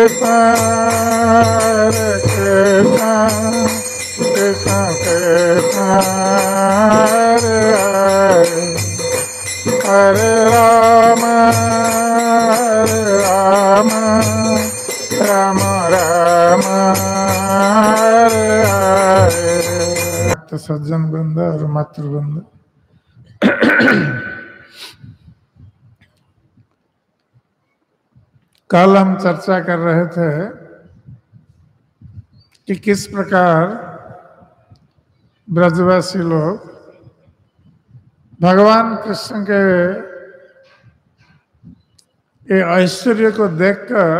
Hare Rama, Rama Rama, Hare Hare। तो सज्जन बंद और मातृबंद, कल हम चर्चा कर रहे थे कि किस प्रकार ब्रजवासी लोग भगवान कृष्ण के ये ऐश्वर्य को देखकर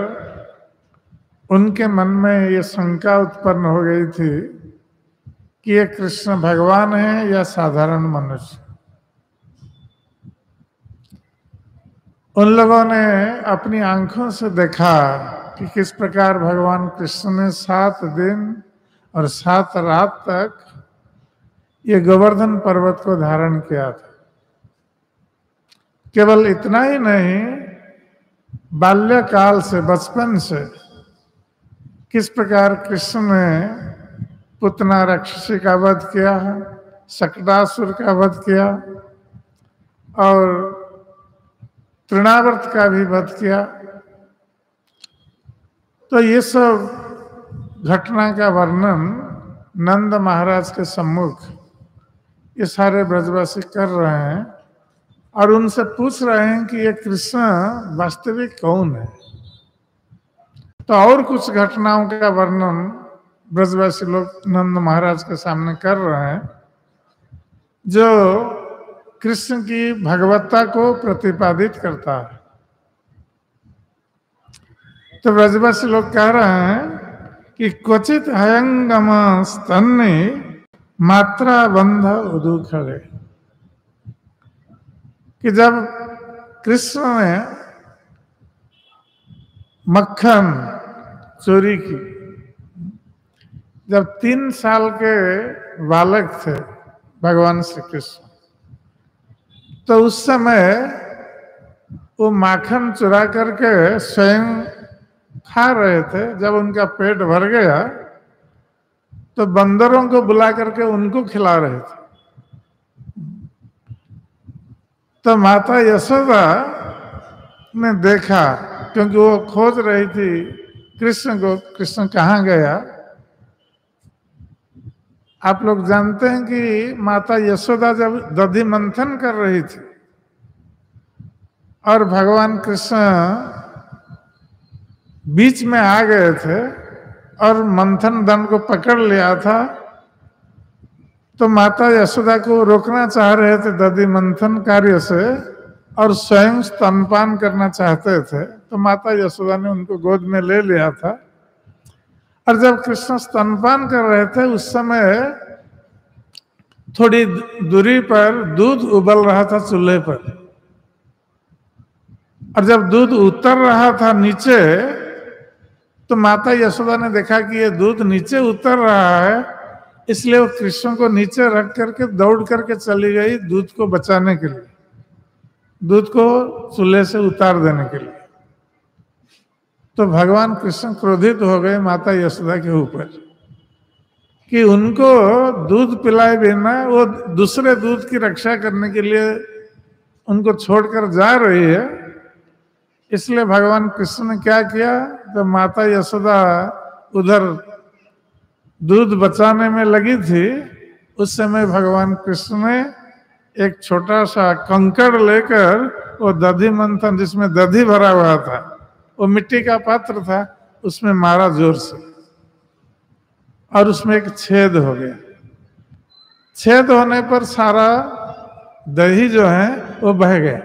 उनके मन में ये शंका उत्पन्न हो गई थी कि ये कृष्ण भगवान है या साधारण मनुष्य। उन लोगों ने अपनी आंखों से देखा कि किस प्रकार भगवान कृष्ण ने 7 दिन और 7 रात तक ये गोवर्धन पर्वत को धारण किया था। केवल इतना ही नहीं, बाल्यकाल से, बचपन से किस प्रकार कृष्ण ने पुतना राक्षसी का वध किया, शकटासुर का वध किया और तृणावर्त का भी वध किया। तो ये सब घटना का वर्णन नंद महाराज के सम्मुख ये सारे ब्रजवासी कर रहे हैं और उनसे पूछ रहे हैं कि ये कृष्ण वास्तविक कौन है। तो और कुछ घटनाओं का वर्णन ब्रजवासी लोग नंद महाराज के सामने कर रहे हैं जो कृष्ण की भगवत्ता को प्रतिपादित करता है। तो ब्रजवासी लोग कह रहे हैं कि क्वचित हयंगम स्तन्ने मात्रा बंध उदुखड़े, कि जब कृष्ण ने मक्खन चोरी की, जब 3 साल के बालक थे भगवान श्री कृष्ण, तो उस समय वो माखन चुरा करके स्वयं खा रहे थे। जब उनका पेट भर गया तो बंदरों को बुला करके उनको खिला रहे थे। तो माता यशोदा ने देखा, क्योंकि वो खोज रही थी कृष्ण को, कृष्ण कहाँ गया। आप लोग जानते हैं कि माता यशोदा जब दधि मंथन कर रही थी और भगवान कृष्ण बीच में आ गए थे और मंथन दंड को पकड़ लिया था, तो माता यशोदा को रोकना चाह रहे थे दधि मंथन कार्य से और स्वयं स्तनपान करना चाहते थे। तो माता यशोदा ने उनको गोद में ले लिया था और जब कृष्ण स्तनपान कर रहे थे उस समय थोड़ी दूरी पर दूध उबल रहा था चूल्हे पर, और जब दूध उतर रहा था नीचे तो माता यशोदा ने देखा कि ये दूध नीचे उतर रहा है, इसलिए वो कृष्ण को नीचे रख करके दौड़ करके चली गई दूध को बचाने के लिए, दूध को चूल्हे से उतार देने के लिए। तो भगवान कृष्ण क्रोधित हो गए माता यशोदा के ऊपर कि उनको दूध पिलाए बिना वो दूसरे दूध की रक्षा करने के लिए उनको छोड़कर जा रही है। इसलिए भगवान कृष्ण ने क्या किया, तो माता यशोदा उधर दूध बचाने में लगी थी, उस समय भगवान कृष्ण ने एक छोटा सा कंकड़ लेकर वो दधि मंथन जिसमें दधि भरा हुआ था, वो मिट्टी का पात्र था, उसमें मारा जोर से और उसमें एक छेद हो गया। छेद होने पर सारा दही जो है वो बह गया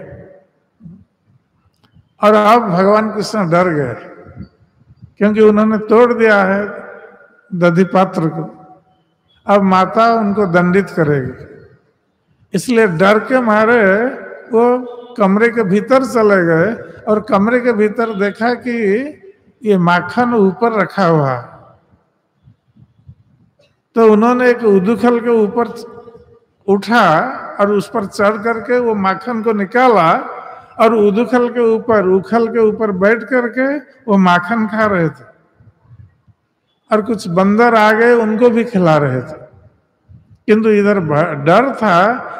और अब भगवान कृष्ण डर गए क्योंकि उन्होंने तोड़ दिया है दधि पात्र को। अब माता उनको दंडित करेगी, इसलिए डर के मारे वो कमरे के भीतर चले गए और कमरे के भीतर देखा कि ये माखन ऊपर रखा हुआ है। तो उन्होंने एक उदुखल के ऊपर उठा और उस पर चढ़ करके वो माखन को निकाला और उखल के ऊपर बैठ करके वो माखन खा रहे थे, और कुछ बंदर आ गए उनको भी खिला रहे थे। किंतु इधर डर था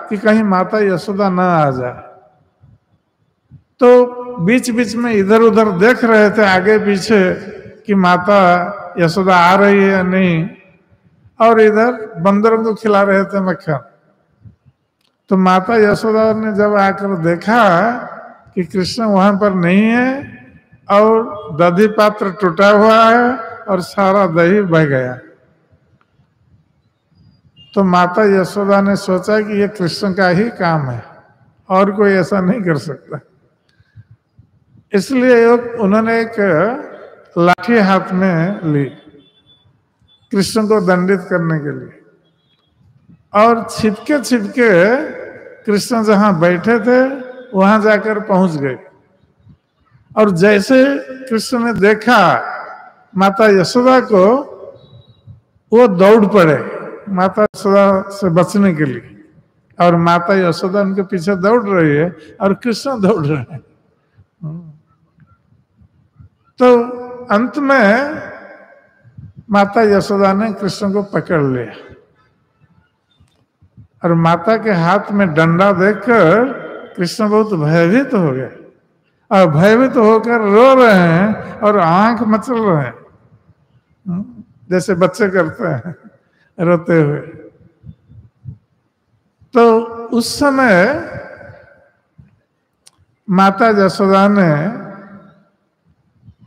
कि कहीं माता यशोदा न आ जाए, तो बीच बीच में इधर उधर देख रहे थे आगे पीछे कि माता यशोदा आ रही है या नहीं, और इधर बंदरों को खिला रहे थे मक्खन। तो माता यशोदा ने जब आकर देखा कि कृष्ण वहां पर नहीं है और दही पात्र टूटा हुआ है और सारा दही बह गया, तो माता यशोदा ने सोचा कि ये कृष्ण का ही काम है, और कोई ऐसा नहीं कर सकता। इसलिए उन्होंने एक लाठी हाथ में ली कृष्ण को दंडित करने के लिए, और छिपके छिपके कृष्ण जहां बैठे थे वहां जाकर पहुंच गए। और जैसे कृष्ण ने देखा माता यशोदा को, वो दौड़ पड़े माता यशोदा से बचने के लिए, और माता यशोदा उनके पीछे दौड़ रही है और कृष्ण दौड़ रहे हैं। तो अंत में माता यशोदा ने कृष्ण को पकड़ लिया, और माता के हाथ में डंडा देखकर कृष्ण बहुत भयभीत हो गए, और भयभीत होकर रो रहे हैं और आंख मचल रहे हैं, जैसे बच्चे करते हैं रोते हुए। तो उस समय माता यशोदा ने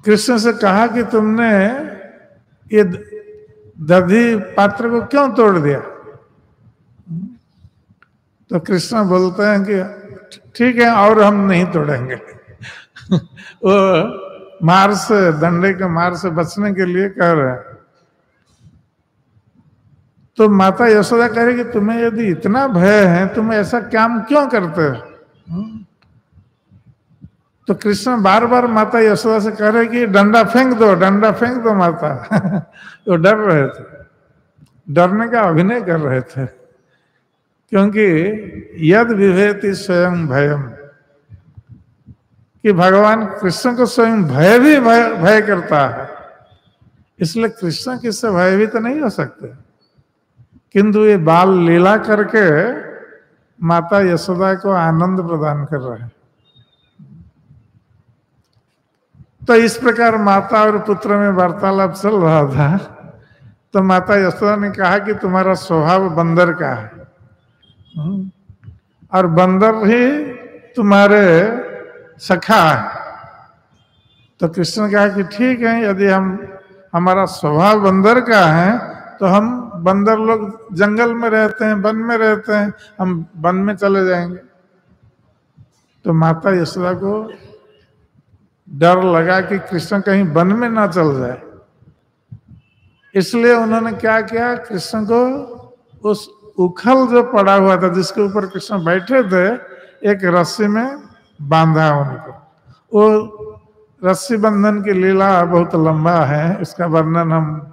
कृष्ण से कहा कि तुमने ये दधी पात्र को क्यों तोड़ दिया? तो कृष्ण बोलते हैं कि ठीक है, और हम नहीं तोड़ेंगे। वो मार से, डंडे के मार से बचने के लिए कह रहे हैं। तो माता यशोदा कह रही कि तुम्हें यदि इतना भय है, तुम ऐसा काम क्यों करते हो? तो कृष्ण बार बार माता यशोदा से कह रहे कि डंडा फेंक दो माता। वो डर रहे थे, डरने का अभिनय कर रहे थे, क्योंकि यद विभेति स्वयं भयम, कि भगवान कृष्ण को स्वयं भय भी भय करता है, इसलिए कृष्ण किससे भयभीत तो नहीं हो सकते। किंतु ये बाल लीला करके माता यशोदा को आनंद प्रदान कर रहे हैं। तो इस प्रकार माता और पुत्र में वार्तालाप चल रहा था। तो माता यशोदा ने कहा कि तुम्हारा स्वभाव बंदर का है, और बंदर ही तुम्हारे सखा है। तो कृष्ण ने कहा कि ठीक है, यदि हमारा स्वभाव बंदर का है तो हम बंदर लोग जंगल में रहते हैं, वन में रहते हैं, हम वन में चले जाएंगे। तो माता यशोदा को डर लगा कि कृष्ण कहीं वन में ना चल जाए, इसलिए उन्होंने क्या किया, कृष्ण को उस उखल जो पड़ा हुआ था जिसके ऊपर कृष्ण बैठे थे, एक रस्सी में बांधा उनको। वो रस्सी बंधन की लीला बहुत लंबा है, इसका वर्णन हम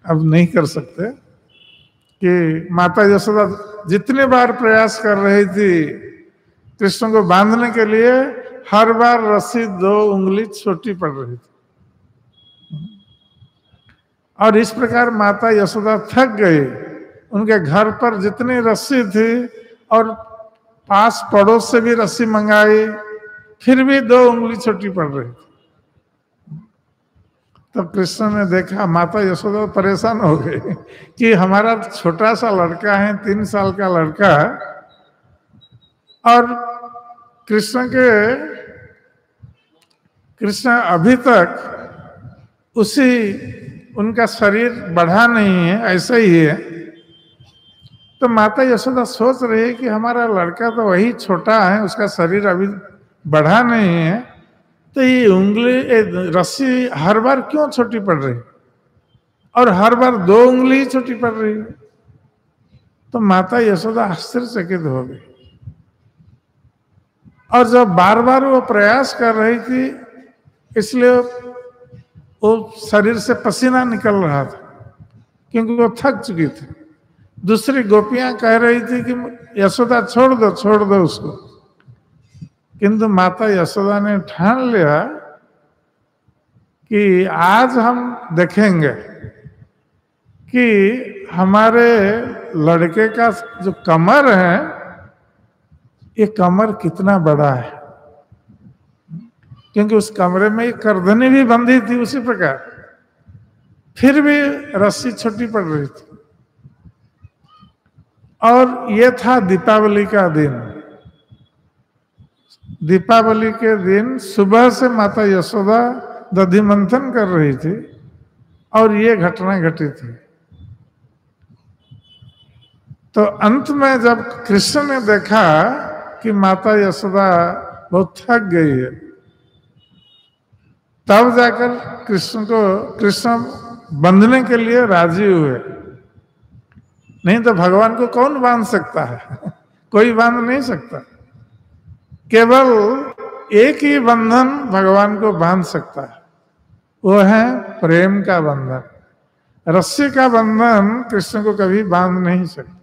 अब नहीं कर सकते। कि माता यशोदा जितनी बार प्रयास कर रही थी कृष्ण को बांधने के लिए, हर बार रस्सी 2 उंगली छोटी पड़ रही थी, और इस प्रकार माता यशोदा थक गई। उनके घर पर जितनी रस्सी थी और पास पड़ोस से भी रस्सी मंगाई, फिर भी 2 उंगली छोटी पड़ रही थी। तो कृष्ण ने देखा, माता यशोदा परेशान हो गई कि हमारा छोटा सा लड़का है, 3 साल का लड़का, और कृष्ण अभी तक उनका शरीर बढ़ा नहीं है, ऐसा ही है। तो माता यशोदा सोच रही है कि हमारा लड़का तो वही छोटा है, उसका शरीर अभी बढ़ा नहीं है, तो ये रस्सी हर बार क्यों छोटी पड़ रही, और हर बार 2 उंगली ही छोटी पड़ रही है। तो माता यशोदा आश्चर्यचकित हो गई, और जब बार बार वो प्रयास कर रही थी, इसलिए वो शरीर से पसीना निकल रहा था, क्योंकि वो थक चुकी थी। दूसरी गोपियां कह रही थी कि यशोदा छोड़ दो उसको, किंतु माता यशोदा ने ठान लिया कि आज हम देखेंगे कि हमारे लड़के का जो कमर है, ये कमर कितना बड़ा है, क्योंकि उस कमरे में एक करधनी भी बंधी थी उसी प्रकार, फिर भी रस्सी छोटी पड़ रही थी। और ये था दीपावली का दिन। दीपावली के दिन सुबह से माता यशोदा दधि मंथन कर रही थी और ये घटना घटी थी। तो अंत में जब कृष्ण ने देखा कि माता यशोदा बहुत थक गई है, तब जाकर कृष्ण बंधने के लिए राजी हुए। नहीं तो भगवान को कौन बांध सकता है? कोई बांध नहीं सकता। केवल एक ही बंधन भगवान को बांध सकता है, वो है प्रेम का बंधन। रस्सी का बंधन कृष्ण को कभी बांध नहीं सकता।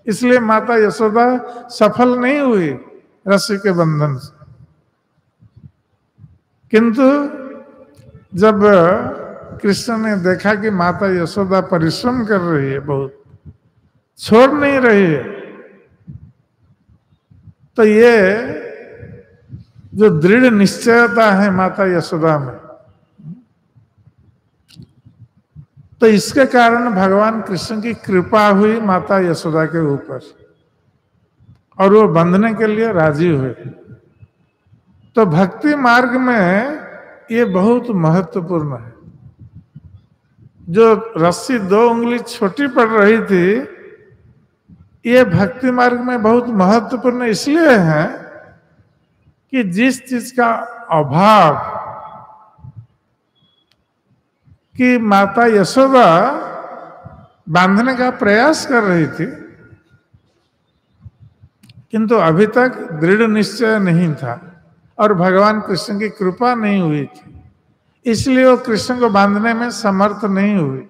इसलिए माता यशोदा सफल नहीं हुई रस्सी के बंधन से। किंतु जब कृष्ण ने देखा कि माता यशोदा परिश्रम कर रही है, बहुत छोड़ नहीं रही है, तो ये जो दृढ़ निश्चयता है माता यशोदा में, तो इसके कारण भगवान कृष्ण की कृपा हुई माता यशोदा के ऊपर और वो बंधने के लिए राजी हुए। तो भक्ति मार्ग में ये बहुत महत्वपूर्ण है। जो रस्सी 2 उंगली छोटी पड़ रही थी, ये भक्ति मार्ग में बहुत महत्वपूर्ण इसलिए है कि जिस चीज का अभाव कि माता यशोदा बांधने का प्रयास कर रही थी, किंतु अभी तक दृढ़ निश्चय नहीं था और भगवान कृष्ण की कृपा नहीं हुई थी, इसलिए वो कृष्ण को बांधने में समर्थ नहीं हुई।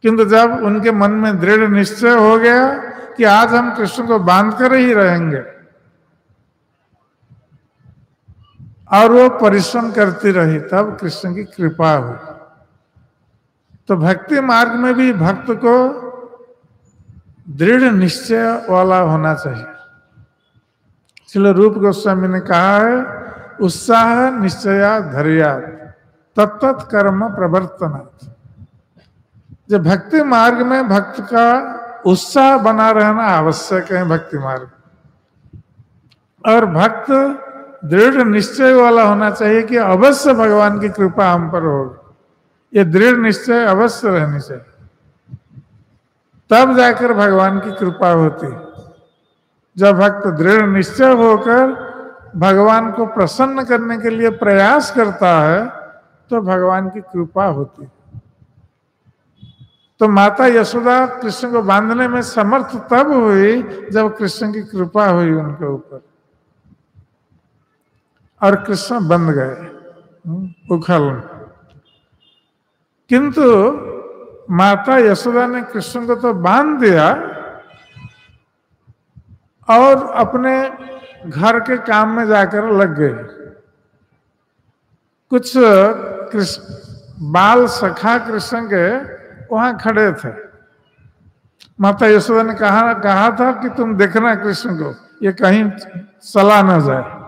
किंतु जब उनके मन में दृढ़ निश्चय हो गया कि आज हम कृष्ण को बांध कर ही रहेंगे, और वो परिश्रम करती रही, तब कृष्ण की कृपा हुई। तो भक्ति मार्ग में भी भक्त को दृढ़ निश्चय वाला होना चाहिए। इसलिए रूप गोस्वामी ने कहा है, उत्साह निश्चया धैर्या तत्त कर्म प्रवर्तनात्। जब भक्ति मार्ग में भक्त का उत्साह बना रहना आवश्यक है भक्ति मार्ग, और भक्त दृढ़ निश्चय वाला होना चाहिए कि अवश्य भगवान की कृपा हम पर होगी। ये दृढ़ निश्चय अवश्य रहनी चाहिए, तब जाकर भगवान की कृपा होती। जब भक्त दृढ़ निश्चय होकर भगवान को प्रसन्न करने के लिए प्रयास करता है, तो भगवान की कृपा होती। तो माता यशोदा कृष्ण को बांधने में समर्थ तब हुई जब कृष्ण की कृपा हुई उनके ऊपर, और कृष्ण बंध गए उखल में। किंतु माता यशोदा ने कृष्ण को तो बांध दिया और अपने घर के काम में जाकर लग गए। कुछ बाल सखा कृष्ण के वहां खड़े थे। माता यशोदा ने कहा था कि तुम देखना कृष्ण को, ये कहीं चला न जाए।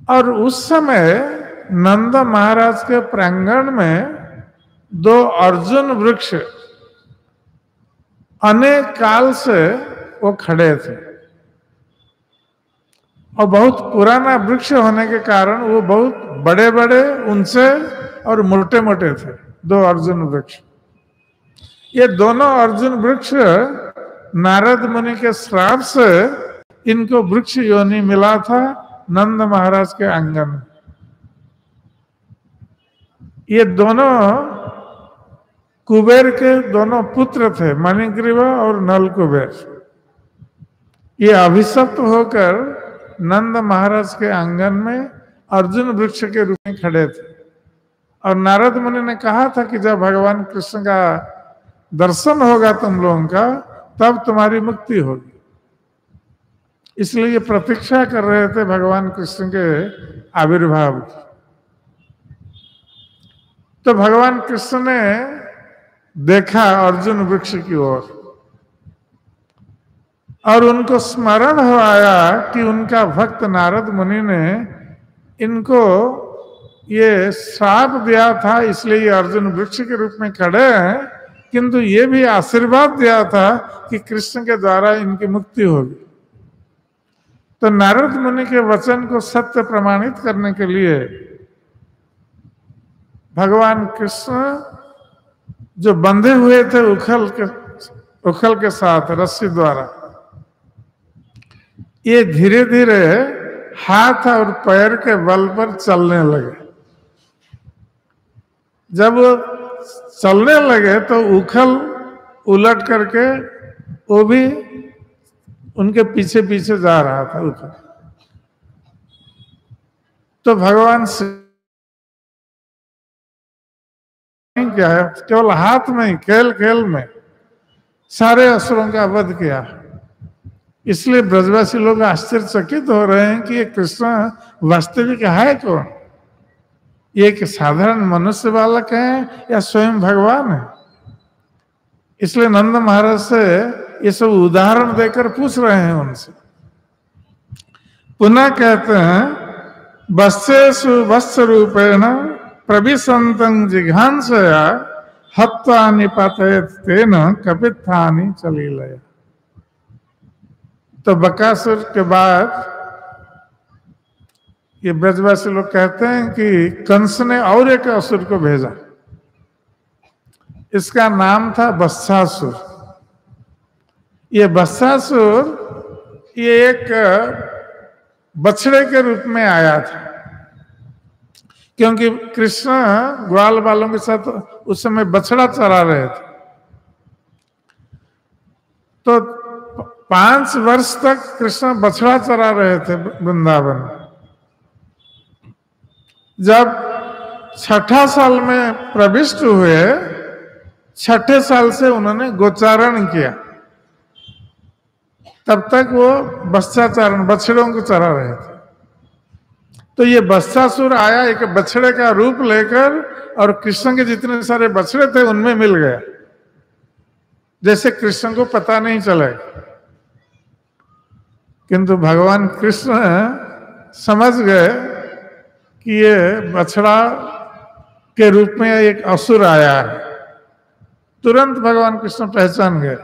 और उस समय नंद महाराज के प्रांगण में 2 अर्जुन वृक्ष अनेक काल से वो खड़े थे, और बहुत पुराना वृक्ष होने के कारण वो बहुत बड़े बड़े, ऊंचे और मोटे मोटे थे। 2 अर्जुन वृक्ष, ये दोनों अर्जुन वृक्ष नारद मुनि के श्राप से इनको वृक्ष योनि मिला था नंद महाराज के आंगन में। ये दोनों कुबेर के दोनों पुत्र थे, मणिग्रीव और नल कुबेर। ये अभिशप्त होकर नंद महाराज के आंगन में अर्जुन वृक्ष के रूप में खड़े थे। और नारद मुनि ने कहा था कि जब भगवान कृष्ण का दर्शन होगा तुम लोगों का, तब तुम्हारी मुक्ति होगी। इसलिए ये प्रतीक्षा कर रहे थे भगवान कृष्ण के आविर्भाव की। तो भगवान कृष्ण ने देखा अर्जुन वृक्ष की ओर और उनको स्मरण हो आया कि उनका भक्त नारद मुनि ने इनको ये श्राप दिया था, इसलिए ये अर्जुन वृक्ष के रूप में खड़े हैं, किंतु ये भी आशीर्वाद दिया था कि कृष्ण के द्वारा इनकी मुक्ति होगी। तो नारद मुनि के वचन को सत्य प्रमाणित करने के लिए भगवान कृष्ण जो बंधे हुए थे उखल के साथ रस्सी द्वारा, ये धीरे धीरे हाथ और पैर के बल पर चलने लगे। जब वो चलने लगे तो उखल उलट करके वो भी उनके पीछे पीछे जा रहा था उखल। तो भगवान से क्या है, केवल हाथ में ही खेल खेल में सारे असुरों का वध किया। इसलिए ब्रजवासी लोग आश्चर्यचकित हो रहे हैं कि ये कृष्ण वास्तविक है कौन, ये एक साधारण मनुष्य बालक है या स्वयं भगवान है। इसलिए नंद महाराज से ये सब उदाहरण देकर पूछ रहे हैं उनसे। पुनः कहते हैं वत्सेषु वत्स रूपेण प्रविशंतं जिघांसया हत्वा निपातयत तेन कपित्थानि चलीलया। तो बकासुर के बाद ये ब्रजवासी लोग कहते हैं कि कंस ने और एक असुर को भेजा, इसका नाम था वत्सासुर। ये वत्सासुर ये एक बछड़े के रूप में आया था, क्योंकि कृष्ण ग्वाल वालों के साथ उस समय बछड़ा चरा रहे थे। तो 5 वर्ष तक कृष्ण बछड़ा चरा रहे थे वृंदावन। जब 6ठा साल में प्रविष्ट हुए, 6ठे साल से उन्होंने गोचारण किया, तब तक वो बत्साचारण बछड़ों को चरा रहे थे। तो ये बत्सासुर आया एक बछड़े का रूप लेकर और कृष्ण के जितने सारे बछड़े थे उनमें मिल गया, जैसे कृष्ण को पता नहीं चले। किंतु भगवान कृष्ण समझ गए कि ये बछड़ा के रूप में एक असुर आया है। तुरंत भगवान कृष्ण पहचान गए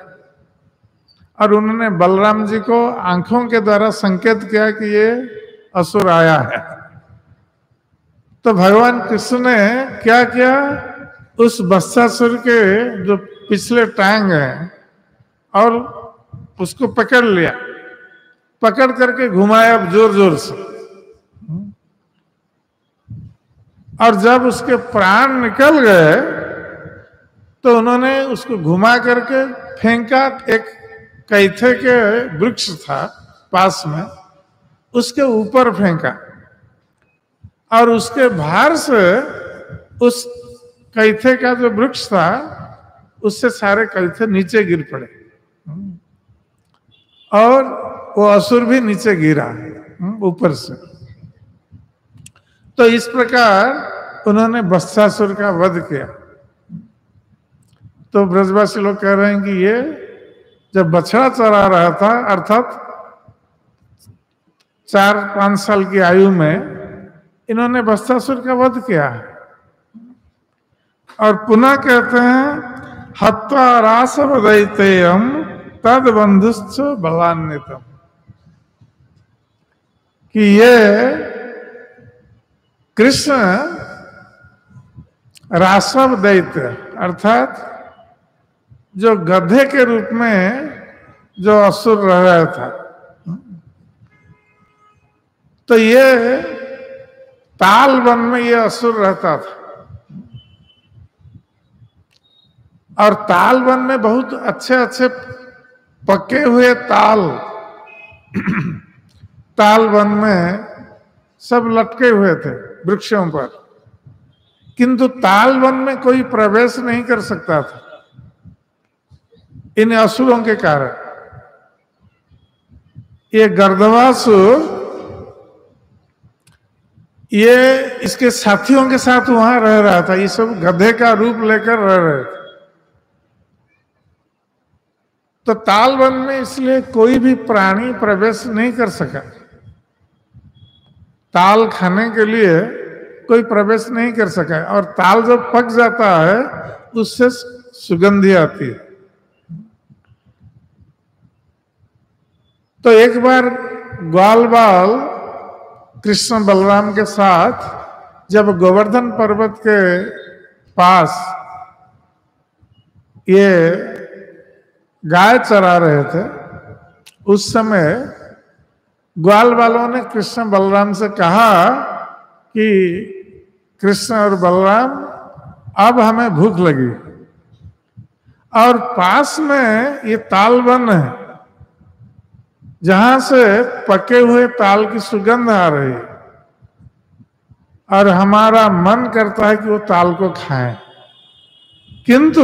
और उन्होंने बलराम जी को आंखों के द्वारा संकेत किया कि ये असुर आया है। तो भगवान कृष्ण ने क्या किया, उस बत्सासुर के जो पिछले टांग हैं और उसको पकड़ लिया, पकड़ करके घुमाया जोर जोर से, और जब उसके प्राण निकल गए तो उन्होंने उसको घुमा करके फेंका। एक कैथे के वृक्ष था पास में, उसके ऊपर फेंका और उसके भार से उस कैथे का जो वृक्ष था उससे सारे कैथे नीचे गिर पड़े और वो असुर भी नीचे गिरा ऊपर से। तो इस प्रकार उन्होंने बत्सासुर का वध किया। तो ब्रजवासी लोग कह रहे हैं कि ये जब बछड़ा चरा रहा था, अर्थात 4-5 साल की आयु में इन्होंने बत्सासुर का वध किया है। और पुनः कहते हैं हत्वा रासव दैतेयम तद बंधुश्च बलान्वितम, कि ये कृष्ण रासव दैत्य अर्थात जो गधे के रूप में जो असुर रह रहा था, तो ये ताल वन में ये असुर रहता था। और ताल वन में बहुत अच्छे अच्छे पके हुए ताल वन में सब लटके हुए थे वृक्षों पर, किंतु ताल वन में कोई प्रवेश नहीं कर सकता था इन असुरों के कारण। ये गर्दवासुर ये इसके साथियों के साथ वहां रह रहा था। ये सब गधे का रूप लेकर रह रहे थे। तो तालवन में इसलिए कोई भी प्राणी प्रवेश नहीं कर सका। ताल खाने के लिए कोई प्रवेश नहीं कर सका। और ताल जब पक जाता है उससे सुगंधी आती है। तो एक बार ग्वाल बाल कृष्ण बलराम के साथ जब गोवर्धन पर्वत के पास ये गाय चरा रहे थे, उस समय ग्वाल बालों ने कृष्ण बलराम से कहा कि कृष्ण और बलराम अब हमें भूख लगी और पास में ये ताल वन है जहां से पके हुए ताल की सुगंध आ रही है और हमारा मन करता है कि वो ताल को खाएं, किंतु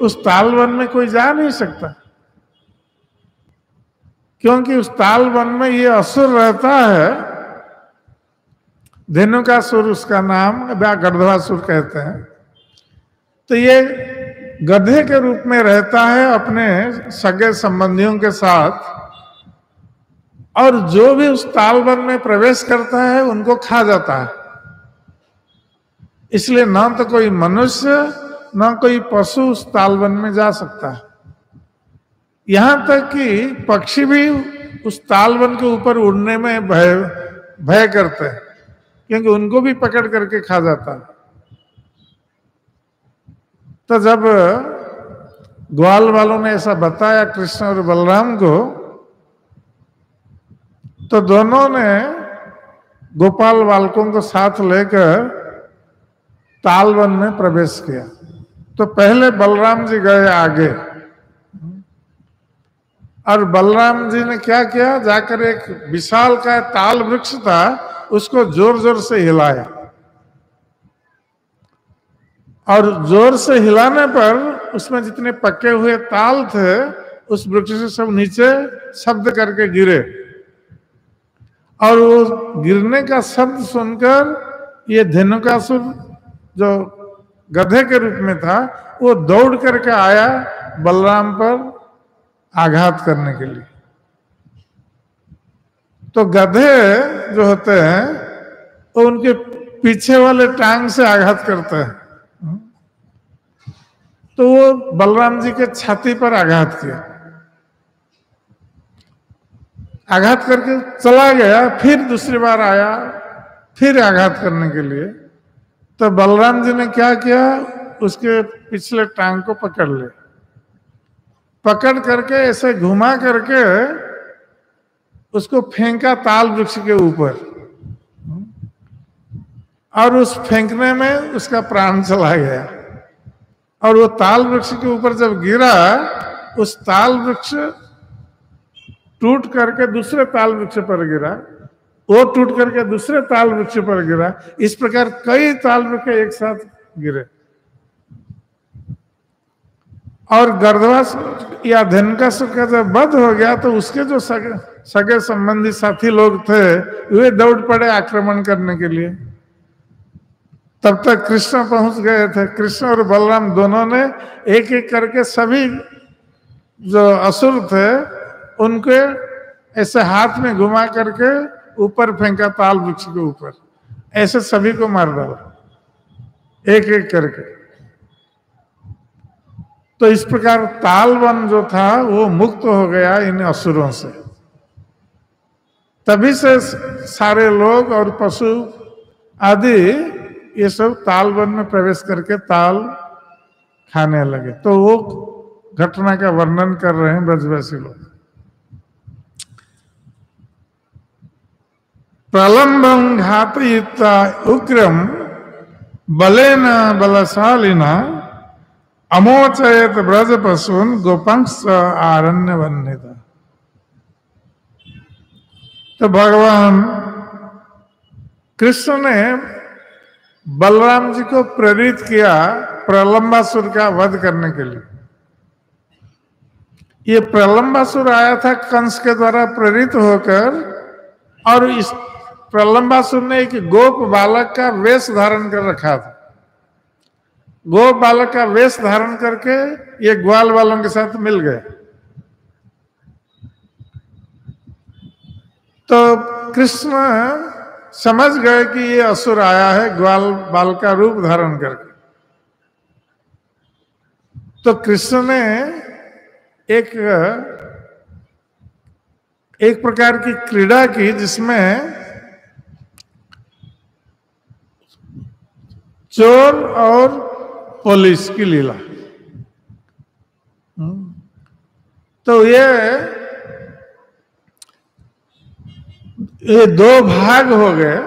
उस ताल वन में कोई जा नहीं सकता क्योंकि उस ताल वन में ये असुर रहता है। धेनुकासुर उसका नाम, गर्दवासुर कहते हैं। तो ये गधे के रूप में रहता है अपने सगे संबंधियों के साथ और जो भी उस ताल वन में प्रवेश करता है उनको खा जाता है। इसलिए न तो कोई मनुष्य न कोई पशु उस ताल वन में जा सकता है। यहां तक कि पक्षी भी उस ताल वन के ऊपर उड़ने में भय करते हैं क्योंकि उनको भी पकड़ करके खा जाता है। तो जब ग्वाल वालों ने ऐसा बताया कृष्ण और बलराम को, तो दोनों ने गोपाल बालकों को साथ लेकर ताल वन में प्रवेश किया। तो पहले बलराम जी गए आगे और बलराम जी ने क्या किया, जाकर एक विशाल का ताल वृक्ष था उसको जोर जोर से हिलाया और जोर से हिलाने पर उसमें जितने पके हुए ताल थे उस वृक्ष से सब नीचे शब्द करके गिरे और वो गिरने का शब्द सुनकर ये धेनुकासुर जो गधे के रूप में था वो दौड़ करके आया बलराम पर आघात करने के लिए। तो गधे जो होते हैं वो उनके पीछे वाले टांग से आघात करते हैं। तो वो बलराम जी के छाती पर आघात किया, आघात करके चला गया, फिर दूसरी बार आया फिर आघात करने के लिए। तो बलराम जी ने क्या किया, उसके पिछले टांग को पकड़ लिया, पकड़ करके ऐसे घुमा करके उसको फेंका ताल वृक्ष के ऊपर और उस फेंकने में उसका प्राण चला गया। और वो ताल वृक्ष के ऊपर जब गिरा, उस ताल वृक्ष टूट करके दूसरे ताल वृक्ष पर गिरा, वो टूट करके दूसरे ताल वृक्ष पर गिरा। इस प्रकार कई ताल वृक्ष एक साथ गिरे और गर्दवासुर या धेनुकासुर का जब वध हो गया तो उसके जो सगे संबंधी साथी लोग थे वे दौड़ पड़े आक्रमण करने के लिए। तब तक कृष्ण पहुंच गए थे। कृष्ण और बलराम दोनों ने एक एक करके सभी जो असुर थे उनके ऐसे हाथ में घुमा करके ऊपर फेंका ताल वृक्ष के ऊपर, ऐसे सभी को मार डाला एक एक करके। तो इस प्रकार ताल वन जो था वो मुक्त हो गया इन असुरों से। तभी से सारे लोग और पशु आदि ये सब ताल वन में प्रवेश करके ताल खाने लगे। तो वो घटना का वर्णन कर रहे हैं ब्रजवासी लोग। प्रलंबं घातयित्वा उग्रम बलेन बलशालिना अमोचयत ब्रज पशून गोपंस आरण्य वन्यता। तो भगवान कृष्ण ने बलराम जी को प्रेरित किया प्रलंबासुर का वध करने के लिए। ये प्रलंबासुर आया था कंस के द्वारा प्रेरित होकर, और इस प्रलंबासुर ने एक गोप बालक का वेश धारण कर रखा था। गोप बालक का वेश धारण करके ये ग्वाल वालों के साथ मिल गए। तो कृष्ण समझ गए कि ये असुर आया है ग्वाल बाल का रूप धारण करके। तो कृष्ण ने एक प्रकार की क्रीड़ा की जिसमें चोर और पुलिस की लीला। तो ये दो भाग हो गए।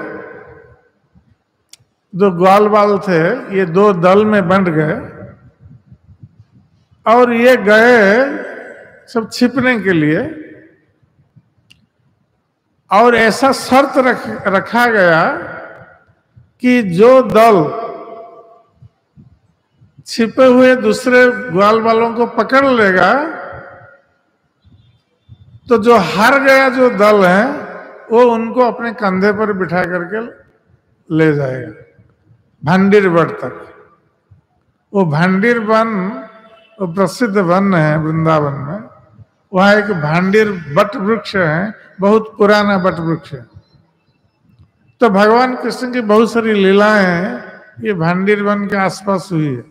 जो ग्वाल बाल थे ये दो दल में बंट गए, और ये गए सब छिपने के लिए। और ऐसा शर्त रखा गया कि जो दल छिपे हुए दूसरे ग्वाल वालों को पकड़ लेगा, तो जो हार गया जो दल है वो उनको अपने कंधे पर बिठा करके ले जाएगा भांडीर वन तक। वो भांडीर वन वो प्रसिद्ध वन है वृंदावन में। वहां एक भांडीर बट वृक्ष है, बहुत पुराना बट वृक्ष है। तो भगवान कृष्ण की बहुत सारी लीलाएं ये भांडीर वन के आसपास हुई है।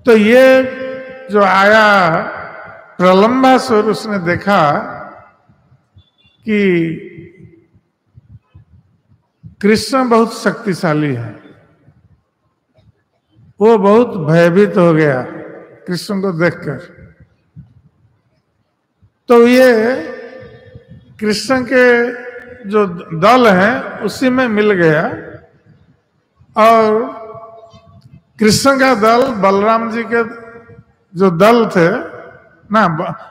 तो ये जो आया प्रलंबासुर, उसने देखा कि कृष्ण बहुत शक्तिशाली है। वो बहुत भयभीत हो गया कृष्ण को देखकर। तो ये कृष्ण के जो दल हैं उसी में मिल गया, और कृष्ण का दल बलराम जी के जो दल थे ना,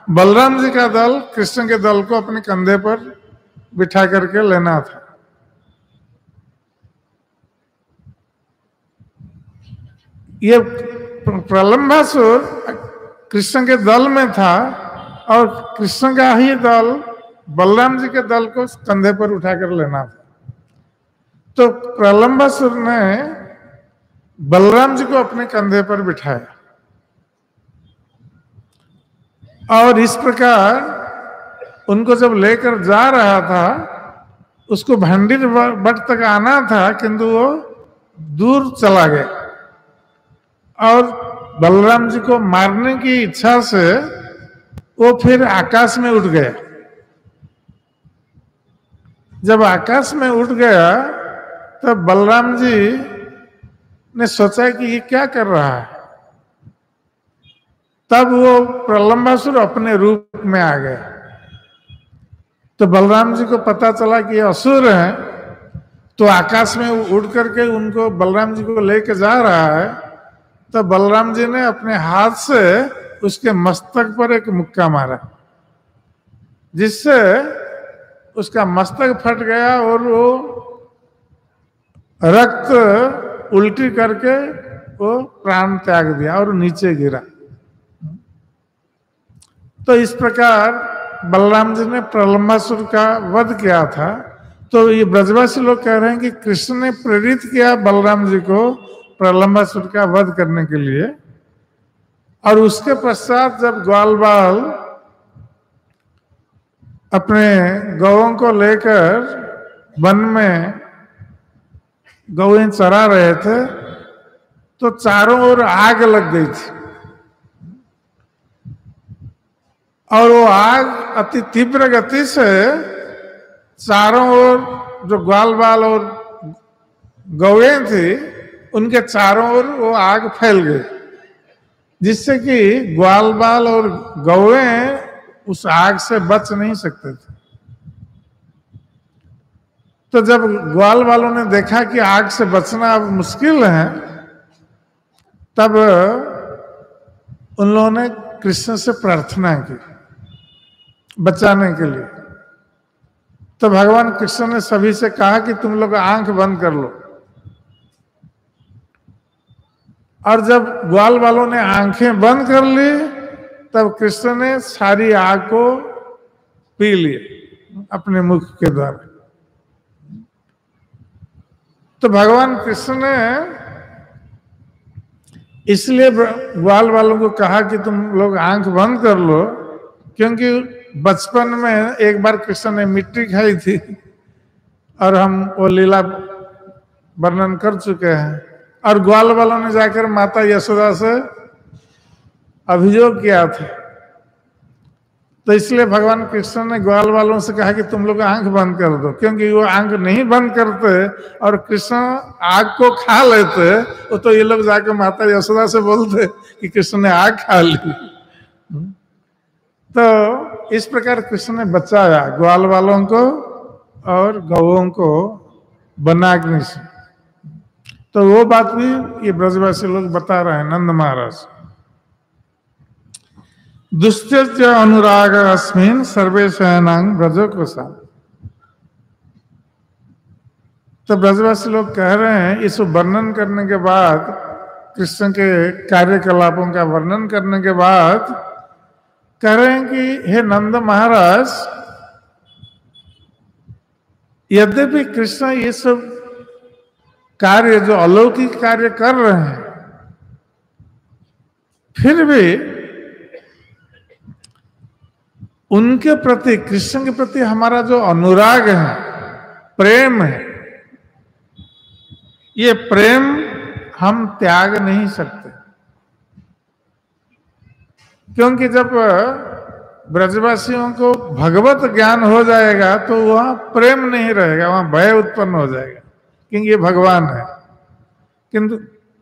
बलराम जी का दल कृष्ण के दल को अपने कंधे पर बिठा करके लेना था। ये प्रलंबासुर कृष्ण के दल में था, और कृष्ण का ही दल बलराम जी के दल को कंधे पर उठाकर लेना था। तो प्रलंबासुर ने बलराम जी को अपने कंधे पर बिठाया, और इस प्रकार उनको जब लेकर जा रहा था, उसको भांडीर बट तक आना था, किंतु वो दूर चला गया। और बलराम जी को मारने की इच्छा से वो फिर आकाश में उठ गया। जब आकाश में उठ गया तब बलराम जी ने सोचा कि ये क्या कर रहा है। तब वो प्रलंबासुर अपने रूप में आ गया। तो बलराम जी को पता चला कि ये असुर है, तो आकाश में उड़ करके उनको बलराम जी को लेके जा रहा है। तो बलराम जी ने अपने हाथ से उसके मस्तक पर एक मुक्का मारा, जिससे उसका मस्तक फट गया और वो रक्त उल्टी करके वो प्राण त्याग दिया और नीचे गिरा। तो इस प्रकार बलराम जी ने प्रलंबासुर का वध किया था। तो ये ब्रजवासी लोग कह रहे हैं कि कृष्ण ने प्रेरित किया बलराम जी को प्रलंबासुर का वध करने के लिए। और उसके पश्चात जब ग्वाल बाल अपने गौओं को लेकर वन में गौएं चरा रहे थे, तो चारों ओर आग लग गई थी, और वो आग अति तीव्र गति से चारों ओर जो ग्वाल बाल और गौएं थी उनके चारों ओर वो आग फैल गई, जिससे कि ग्वाल बाल और गौएं उस आग से बच नहीं सकते थे। तो जब ग्वाल वालों ने देखा कि आग से बचना अब मुश्किल है, तब उन लोगों ने कृष्ण से प्रार्थना की बचाने के लिए। तो भगवान कृष्ण ने सभी से कहा कि तुम लोग आंख बंद कर लो। और जब ग्वाल वालों ने आंखें बंद कर ली तब कृष्ण ने सारी आग को पी लिए अपने मुख के द्वारा। तो भगवान कृष्ण ने इसलिए ग्वाल वालों को कहा कि तुम लोग आंख बंद कर लो, क्योंकि बचपन में एक बार कृष्ण ने मिट्टी खाई थी और हम वो लीला वर्णन कर चुके हैं। और ग्वाल वालों ने जाकर माता यशोदा से अभियोग किया था। तो इसलिए भगवान कृष्ण ने ग्वाल वालों से कहा कि तुम लोग आंख बंद कर दो, क्योंकि वो आंख नहीं बंद करते और कृष्ण आग को खा लेते तो ये लोग जाकर माता यशोदा से बोलते कि कृष्ण ने आग खा ली। तो इस प्रकार कृष्ण ने बचाया ग्वाल वालों को और गौओं को वनाग्नि से। तो वो बात भी ये ब्रजवासी लोग बता रहे हैं नंद महाराज। दुस्त्यज अनुराग अस्मिन सर्वे शयनांग ब्रजो को सा। तो ब्रजवासी लोग कह रहे हैं, इस वर्णन करने के बाद, कृष्ण के कार्यकलापों का वर्णन करने के बाद कह रहे हैं कि हे नंद महाराज, यद्यपि कृष्ण ये सब कार्य जो अलौकिक कार्य कर रहे हैं, फिर भी उनके प्रति, कृष्ण के प्रति हमारा जो अनुराग है, प्रेम है, ये प्रेम हम त्याग नहीं सकते। क्योंकि जब ब्रजवासियों को भगवत ज्ञान हो जाएगा तो वहां प्रेम नहीं रहेगा, वहां भय उत्पन्न हो जाएगा, क्योंकि ये भगवान है। किंतु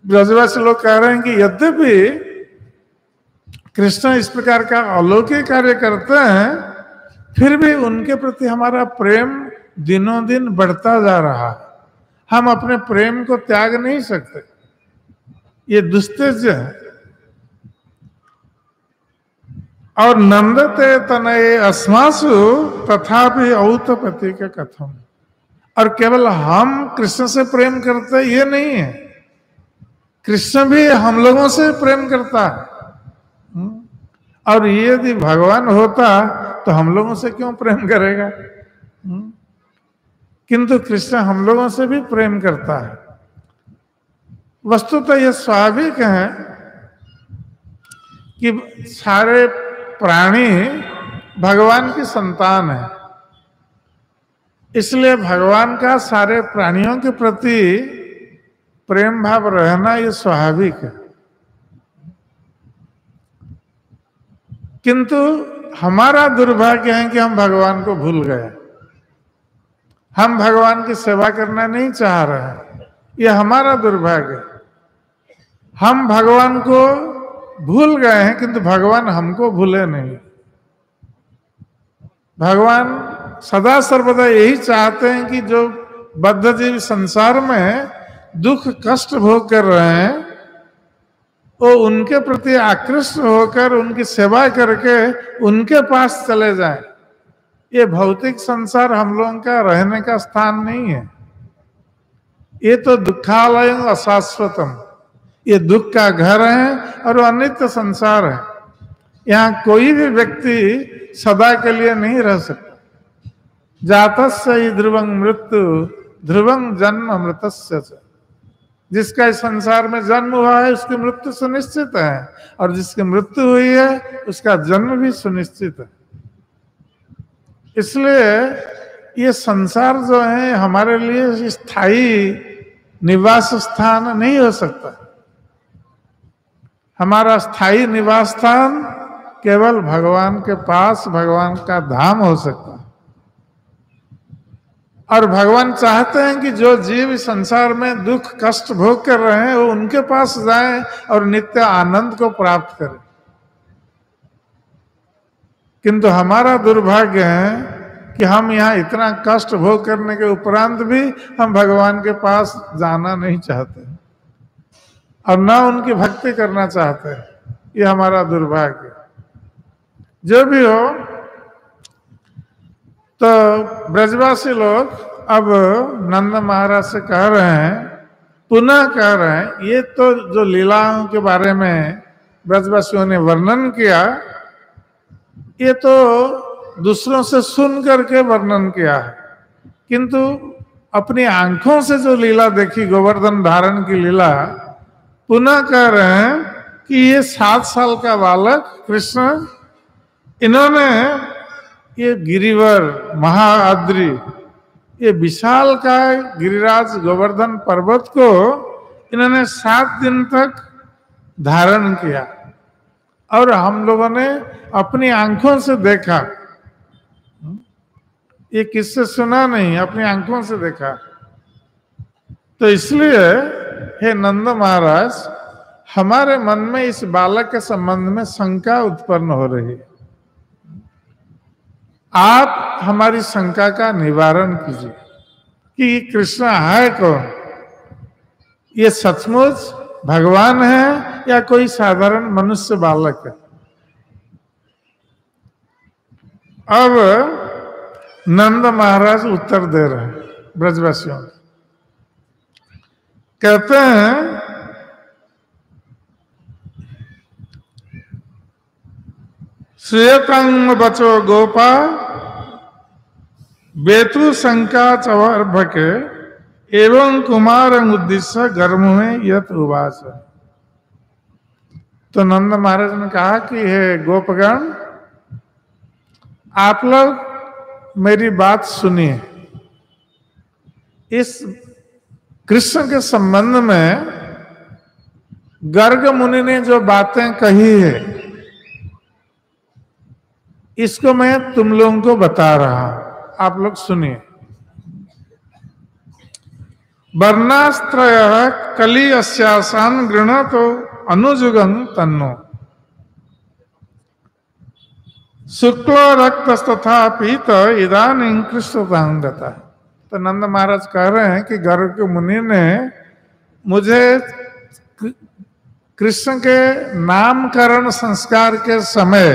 ब्रजवासी लोग कह रहे हैं कि यद्यपि कृष्ण इस प्रकार का अलौकिक कार्य करते हैं, फिर भी उनके प्रति हमारा प्रेम दिनों दिन बढ़ता जा रहा है। हम अपने प्रेम को त्याग नहीं सकते, ये दुस्तेज है। और नंदते तनये अस्मासु तथापि औतपति के कथम। और केवल हम कृष्ण से प्रेम करते ये नहीं है, कृष्ण भी हम लोगों से प्रेम करता है। और यदि भगवान होता तो हम लोगों से क्यों प्रेम करेगा? किंतु कृष्ण हम लोगों से भी प्रेम करता है। वस्तुतः यह स्वाभाविक है कि सारे प्राणी भगवान की संतान है, इसलिए भगवान का सारे प्राणियों के प्रति प्रेम भाव रहना यह स्वाभाविक है। किंतु हमारा दुर्भाग्य है कि हम भगवान को भूल गए। हम भगवान की सेवा करना नहीं चाह रहे हैं, यह हमारा दुर्भाग्य है। हम भगवान को भूल गए हैं, किंतु भगवान हमको भूले नहीं। भगवान सदा सर्वदा यही चाहते हैं कि जो बद्ध जीव संसार में दुख कष्ट भोग कर रहे हैं, वो उनके प्रति आकृष्ट होकर उनकी सेवा करके उनके पास चले जाएं। ये भौतिक संसार हम लोगों का रहने का स्थान नहीं है। ये तो दुखालय अशाश्वतम, ये दुख का घर है और अनित्य संसार है। यहाँ कोई भी व्यक्ति सदा के लिए नहीं रह सकता। जातस्य ही ध्रुवं मृत्यु ध्रुवं जन्म अमृतस्य च। जिसका इस संसार में जन्म हुआ है उसकी मृत्यु सुनिश्चित है, और जिसकी मृत्यु हुई है उसका जन्म भी सुनिश्चित है। इसलिए ये संसार जो है हमारे लिए स्थायी निवास स्थान नहीं हो सकता। हमारा स्थायी निवास स्थान केवल भगवान के पास, भगवान का धाम हो सकता है। और भगवान चाहते हैं कि जो जीव इस संसार में दुख कष्ट भोग कर रहे हैं वो उनके पास जाए और नित्य आनंद को प्राप्त करें। किंतु हमारा दुर्भाग्य है कि हम यहाँ इतना कष्ट भोग करने के उपरांत भी हम भगवान के पास जाना नहीं चाहते और ना उनकी भक्ति करना चाहते हैं। ये हमारा दुर्भाग्य। जो भी हो, तो ब्रजवासी लोग अब नंद महाराज से कह रहे हैं पुनः कह रहे हैं, ये तो जो लीलाओं के बारे में ब्रजवासियों ने वर्णन किया, ये तो दूसरों से सुन करके वर्णन किया है, किंतु अपनी आंखों से जो लीला देखी, गोवर्धन धारण की लीला, पुनः कह रहे हैं कि ये 7 साल का बालक कृष्ण, इन्होंने ये गिरिवर महाआद्री, ये विशाल का गिरिराज गोवर्धन पर्वत को इन्होंने 7 दिन तक धारण किया, और हम लोगों ने अपनी आंखों से देखा। ये किससे सुना नहीं, अपनी आंखों से देखा। तो इसलिए हे नंद महाराज, हमारे मन में इस बालक के संबंध में शंका उत्पन्न हो रही है। आप हमारी शंका का निवारण कीजिए कि कृष्ण है कौन, ये सचमुच भगवान है या कोई साधारण मनुष्य बालक है। अब नंद महाराज उत्तर दे रहे हैं ब्रजवासियों को। कहते हैं, श्रेयतंग बचो गोपा बेतु शंका चवर्भके एवं कुमार उद्देश्य गर्भ में यत उवाच। तो नंद महाराज ने कहा कि हे गोपगण, आप लोग मेरी बात सुनिए। इस कृष्ण के संबंध में गर्ग मुनि ने जो बातें कही है, इसको मैं तुम लोगों को बता रहा हूं, आप लोग सुनिए। वर्णास्त्रय कली अस्यासान गृणतो अनुजुगं तन्नो शुक्ल रक्त तथा पीत इदानीं कृष्णतांगता। तो नंद महाराज कह रहे हैं कि गर्ग मुनि ने मुझे कृष्ण के नामकरण संस्कार के समय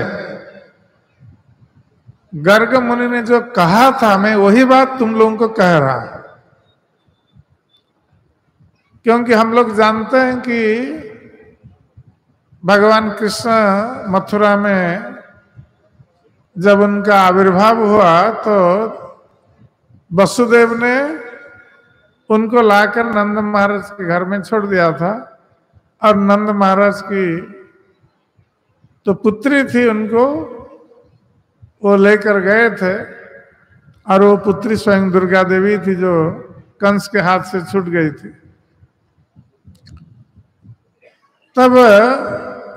गर्ग मुनि ने जो कहा था, मैं वही बात तुम लोगों को कह रहा हूं। क्योंकि हम लोग जानते हैं कि भगवान कृष्ण मथुरा में जब उनका आविर्भाव हुआ तो वसुदेव ने उनको लाकर नंद महाराज के घर में छोड़ दिया था, और नंद महाराज की तो पुत्री थी, उनको वो लेकर गए थे, और वो पुत्री स्वयं दुर्गा देवी थी जो कंस के हाथ से छूट गई थी। तब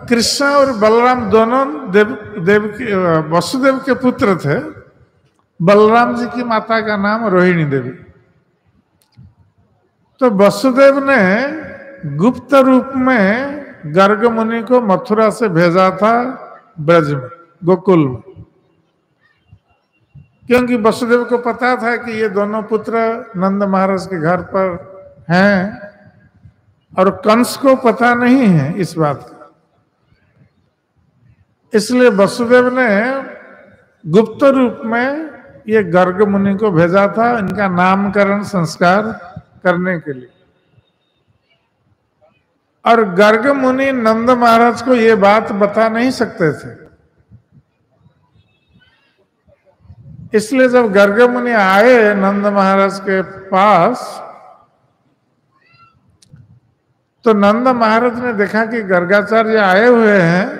कृष्ण और बलराम दोनों वसुदेव के पुत्र थे। बलराम जी की माता का नाम रोहिणी देवी। तो वसुदेव ने गुप्त रूप में गर्ग मुनि को मथुरा से भेजा था ब्रज में, गोकुल में, क्योंकि वसुदेव को पता था कि ये दोनों पुत्र नंद महाराज के घर पर हैं, और कंस को पता नहीं है इस बात का। इसलिए वसुदेव ने गुप्त रूप में ये गर्ग मुनि को भेजा था इनका नामकरण संस्कार करने के लिए। और गर्ग मुनि नंद महाराज को ये बात बता नहीं सकते थे। इसलिए जब गर्ग मुनि आए नंद महाराज के पास, तो नंद महाराज ने देखा कि गर्गाचार्य आए हुए हैं,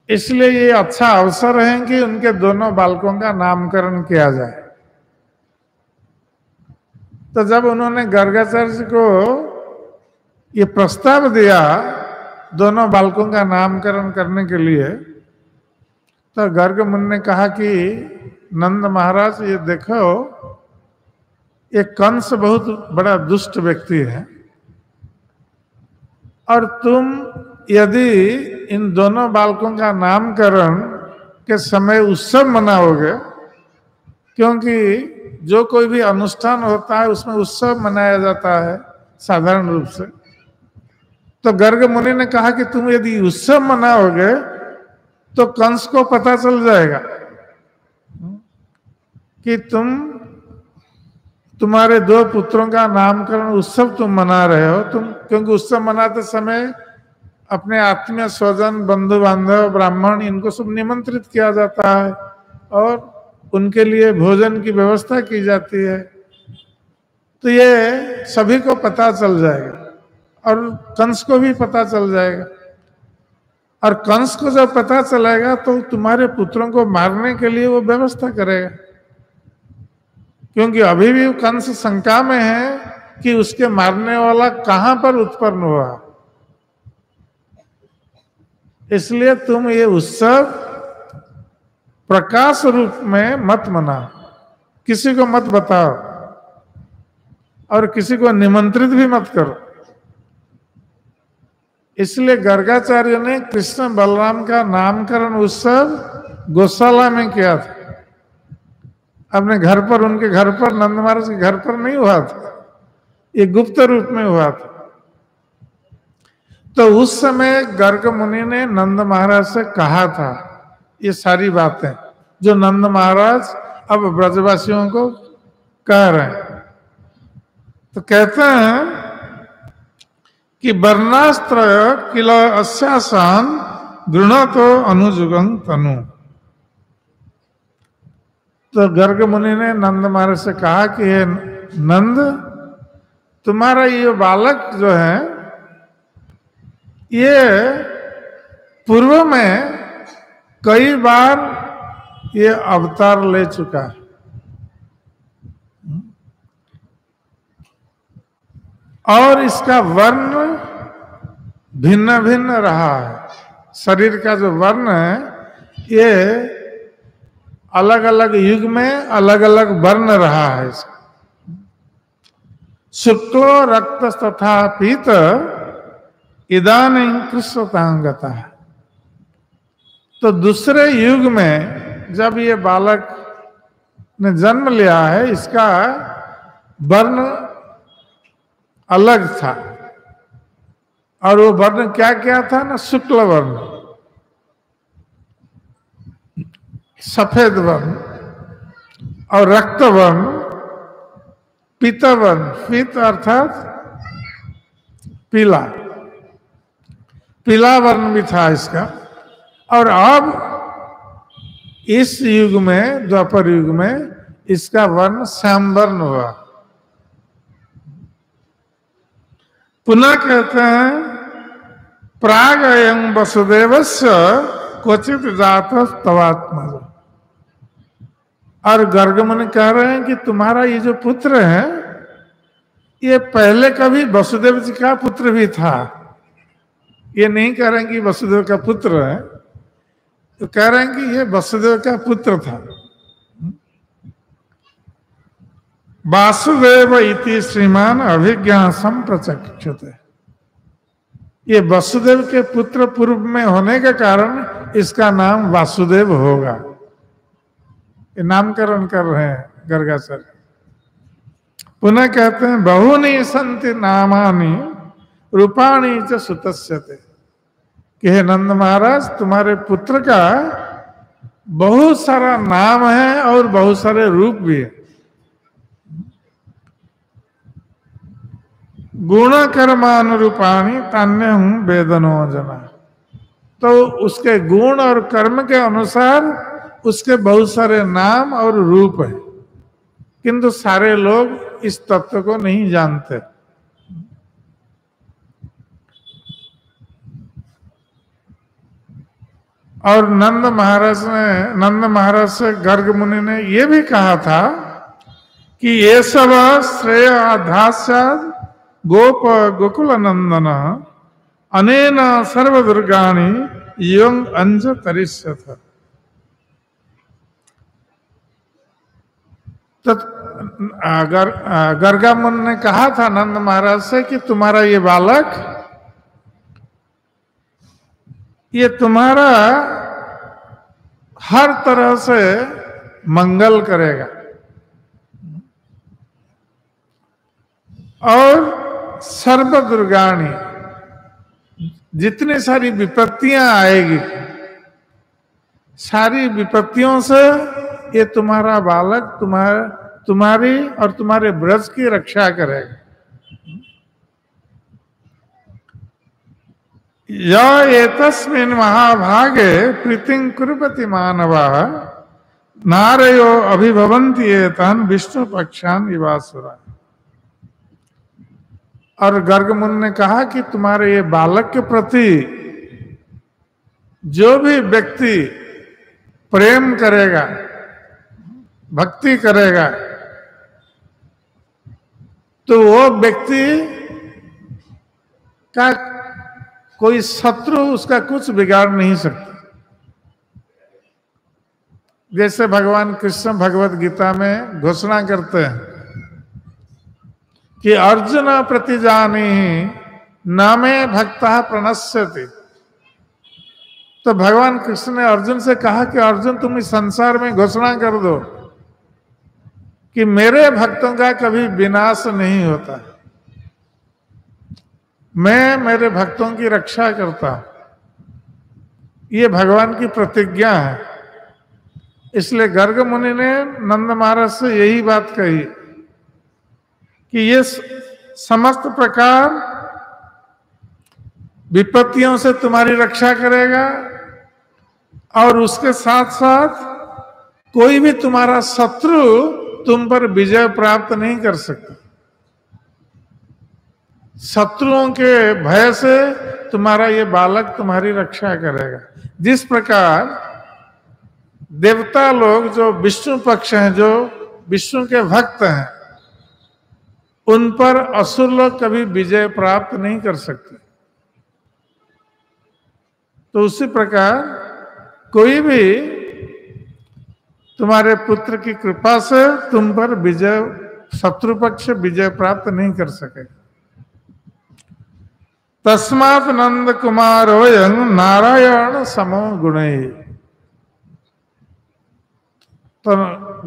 इसलिए ये अच्छा अवसर है कि उनके दोनों बालकों का नामकरण किया जाए। तो जब उन्होंने गर्गाचार्य को ये प्रस्ताव दिया दोनों बालकों का नामकरण करने के लिए, तो गर्ग मुनि ने कहा कि नंद महाराज, ये देखो, ये कंस बहुत बड़ा दुष्ट व्यक्ति है, और तुम यदि इन दोनों बालकों का नामकरण के समय उत्सव मनाओगे, क्योंकि जो कोई भी अनुष्ठान होता है उसमें उत्सव मनाया जाता है साधारण रूप से, तो गर्ग मुनि ने कहा कि तुम यदि उत्सव मनाओगे तो कंस को पता चल जाएगा कि तुम तुम्हारे दो पुत्रों का नामकरण उत्सव तुम मना रहे हो, तुम क्योंकि उत्सव मनाते समय अपने आत्मीय स्वजन, बंधु बांधव, ब्राह्मण, इनको सब निमंत्रित किया जाता है और उनके लिए भोजन की व्यवस्था की जाती है। तो ये सभी को पता चल जाएगा और कंस को भी पता चल जाएगा, और कंस को जब पता चलेगा तो तुम्हारे पुत्रों को मारने के लिए वो व्यवस्था करेगा, क्योंकि अभी भी कंस शंका में है कि उसके मारने वाला कहां पर उत्पन्न हुआ। इसलिए तुम ये उत्सव प्रकाश रूप में मत मनाओ, किसी को मत बताओ और किसी को निमंत्रित भी मत करो। इसलिए गर्गाचार्य ने कृष्ण बलराम का नामकरण उत्सव गौशाला में किया था, अपने घर पर, उनके घर पर, नंद महाराज के घर पर नहीं हुआ था, ये गुप्त रूप में हुआ था। तो उस समय गर्ग मुनि ने नंद महाराज से कहा था ये सारी बातें जो नंद महाराज अब ब्रजवासियों को कह रहे हैं। तो कहते हैं कि वर्णास्त्र किल अस्यासान गृणतो अनुजुगं तनु। तो गर्ग मुनि ने नंद महाराज से कहा कि हे नंद, तुम्हारा ये बालक जो है ये पूर्व में कई बार ये अवतार ले चुका है, और इसका वर्ण भिन्न भिन्न रहा है। शरीर का जो वर्ण है ये अलग अलग युग में अलग अलग वर्ण रहा है इसका। शुक्लो रक्त तथा पीत इदानीं कृष्णतांगता है। तो दूसरे युग में जब ये बालक ने जन्म लिया है, इसका वर्ण अलग था, और वो वर्ण क्या क्या था ना, शुक्ल वर्ण, सफेद वर्ण, और रक्त वर्ण, पीत वर्ण, पीत अर्थात पीला, पीला वर्ण भी था इसका। और अब इस युग में, द्वापर युग में, इसका वर्ण श्याम वर्ण हुआ। पुनः कहते हैं प्राग अयं वसुदेवस्य क्वचित जात तवात्मज। और गर्ग मुनि कह रहे हैं कि तुम्हारा ये जो पुत्र है ये पहले कभी वसुदेव जी का पुत्र भी था। ये नहीं कह रहे हैं कि वसुदेव का पुत्र है, तो कह रहे हैं कि ये वसुदेव का पुत्र था। वासुदेव इति श्रीमान अभिज्ञा संप्रचक्षते। ये वसुदेव के पुत्र पूर्व में होने के कारण इसका नाम वासुदेव होगा। ये नामकरण कर रहे हैं गर्गाचार्य। पुनः कहते हैं बहुनी संति नामानि रूपाणी च सुतस्यते, कि हे नंद महाराज, तुम्हारे पुत्र का बहुत सारा नाम है और बहुत सारे रूप भी है। गुण कर्मानुरूपाणी तान्य हूं वेदनो जना। तो उसके गुण और कर्म के अनुसार उसके बहुत सारे नाम और रूप है, किंतु सारे लोग इस तत्व को नहीं जानते। और नंद महाराज से गर्ग मुनि ने यह भी कहा था कि ये सब श्रेय आधास्याद गोप गोकुल नंदन अनेन सर्व दुर्गाणी यं अंज तरिष्यथ। तो गर्गा मुनि ने कहा था नंद महाराज से कि तुम्हारा ये बालक, ये तुम्हारा हर तरह से मंगल करेगा और सर्व दुर्गाणी, जितनी सारी विपत्तियां आएगी, सारी विपत्तियों से ये तुम्हारा बालक तुम्हारी और तुम्हारे ब्रज की रक्षा करेगा। या एतस्मिन् महाभागे प्रीतिं कुर्वति मानवाः नारयो अभिभवन्ति एतान् विष्णु पक्षान् इवासुरा। और गर्ग मुनि ने कहा कि तुम्हारे ये बालक के प्रति जो भी व्यक्ति प्रेम करेगा, भक्ति करेगा, तो वो व्यक्ति का कोई शत्रु उसका कुछ बिगाड़ नहीं सकता। जैसे भगवान कृष्ण भगवत गीता में घोषणा करते हैं कि अर्जुन प्रतिजानी न मे भक्तः प्रणश्यति। तो भगवान कृष्ण ने अर्जुन से कहा कि अर्जुन तुम इस संसार में घोषणा कर दो कि मेरे भक्तों का कभी विनाश नहीं होता, मैं मेरे भक्तों की रक्षा करता हूं। ये भगवान की प्रतिज्ञा है। इसलिए गर्ग मुनि ने नंद महाराज से यही बात कही कि ये समस्त प्रकार विपत्तियों से तुम्हारी रक्षा करेगा और उसके साथ साथ कोई भी तुम्हारा शत्रु तुम पर विजय प्राप्त नहीं कर सकता। शत्रुओं के भय से तुम्हारा ये बालक तुम्हारी रक्षा करेगा। जिस प्रकार देवता लोग जो विष्णु पक्ष हैं, जो विष्णु के भक्त हैं, उन पर असुर लोग कभी विजय प्राप्त नहीं कर सकते। तो उसी प्रकार कोई भी तुम्हारे पुत्र की कृपा से तुम पर विजय, शत्रु पक्ष विजय प्राप्त नहीं कर सकेगा। तस्मात् नंद कुमारोऽयं नारायण समो गुणैः। तो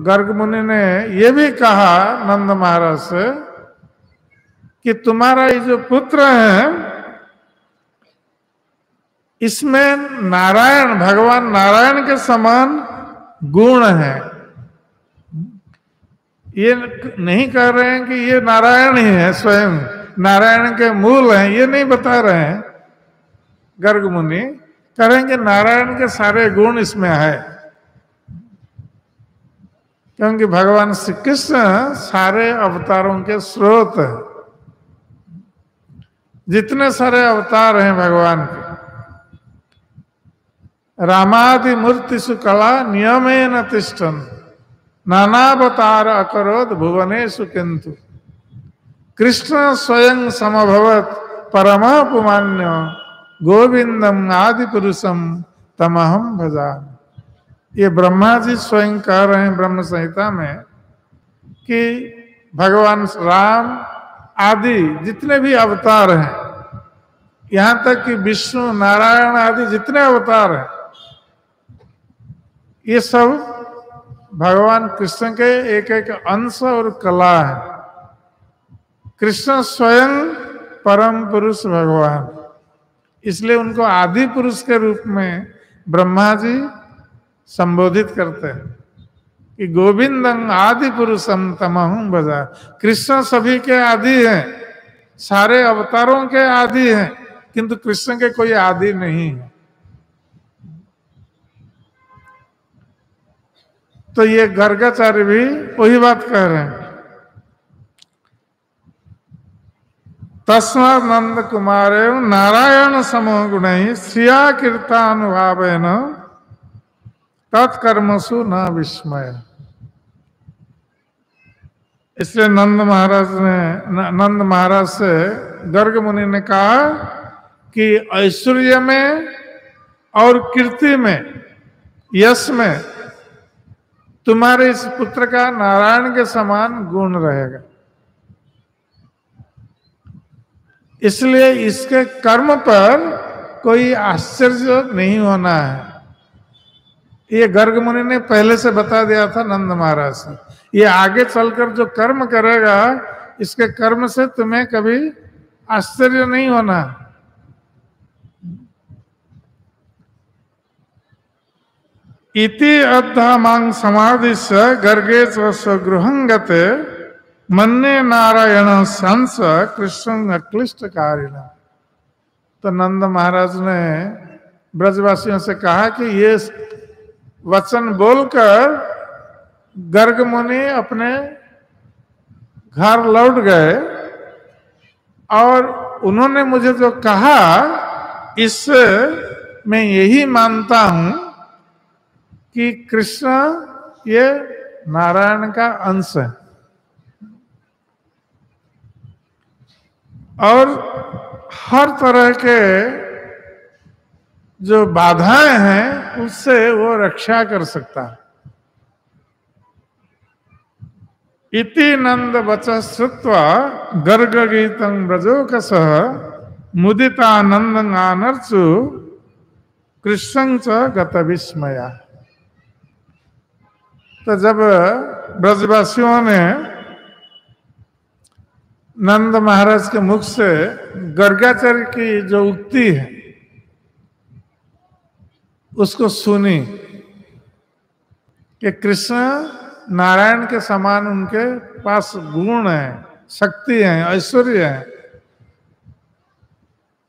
गर्ग मुनि ने यह भी कहा नंद महाराज से कि तुम्हारा ये जो पुत्र है, इसमें नारायण, भगवान नारायण के समान गुण है। ये नहीं कह रहे हैं कि ये नारायण ही है, स्वयं नारायण के मूल हैं, ये नहीं बता रहे हैं गर्ग मुनि। कह रहे हैं कि नारायण के सारे गुण इसमें है, क्योंकि भगवान श्री कृष्ण सारे अवतारों के स्रोत हैं। जितने सारे अवतार हैं भगवान के, रामादि मूर्तिषु कला नियमेन तिष्ठन् नानावतार अकरोत् भुवनेषु किन्तु कृष्ण स्वयं समभवत् परमः पुमान्य गोविंदम आदि पुरुषम तमहम भजामि। ये ब्रह्मा जी स्वयं कह रहे हैं ब्रह्म संहिता में कि भगवान राम आदि जितने भी अवतार हैं, यहां तक कि विष्णु नारायण आदि जितने अवतार हैं, ये सब भगवान कृष्ण के एक एक अंश और कला है। कृष्ण स्वयं परम पुरुष भगवान, इसलिए उनको आदि पुरुष के रूप में ब्रह्मा जी संबोधित करते हैं कि गोविंदं आदि पुरुषम तमहं भजा। कृष्ण सभी के आदि हैं, सारे अवतारों के आदि हैं, किंतु कृष्ण के कोई आदि नहीं है। तो ये गर्गाचार्य भी वही बात कह रहे हैं। तस्मात् नंद कुमारे नारायण समो गुणैः श्रिया कीर्तानुभावेन तत्कर्मसु न विस्मय। इसलिए नंद महाराज से गर्ग मुनि ने कहा कि ऐश्वर्य में और कीर्ति में, यश में तुम्हारे इस पुत्र का नारायण के समान गुण रहेगा। इसलिए इसके कर्म पर कोई आश्चर्य नहीं होना है। ये गर्ग मुनि ने पहले से बता दिया था नंद महाराज से। ये आगे चलकर जो कर्म करेगा, इसके कर्म से तुम्हें कभी आश्चर्य नहीं होना। इति अद्धामां समाधिस्य गर्गे च स्वगृहंगते मन्ने नारायण संस कृष्ण अक्लिष्ट कारिण। तो नंद महाराज ने ब्रजवासियों से कहा कि ये वचन बोलकर गर्ग मुनि अपने घर लौट गए और उन्होंने मुझे जो कहा इससे मैं यही मानता हूं कि कृष्ण ये नारायण का अंश है और हर तरह के जो बाधाएं हैं उससे वो रक्षा कर सकता है। इति नंद वच श्रुत्वा गर्ग गीतं ब्रजोकसः मुदितानंदगानर्चु कृष्णं च गत विस्मया। तो जब ब्रजवासियों ने नंद महाराज के मुख से गर्गाचार्य की जो उक्ति है उसको सुनी कि कृष्ण नारायण के समान उनके पास गुण है, शक्ति है, ऐश्वर्य है,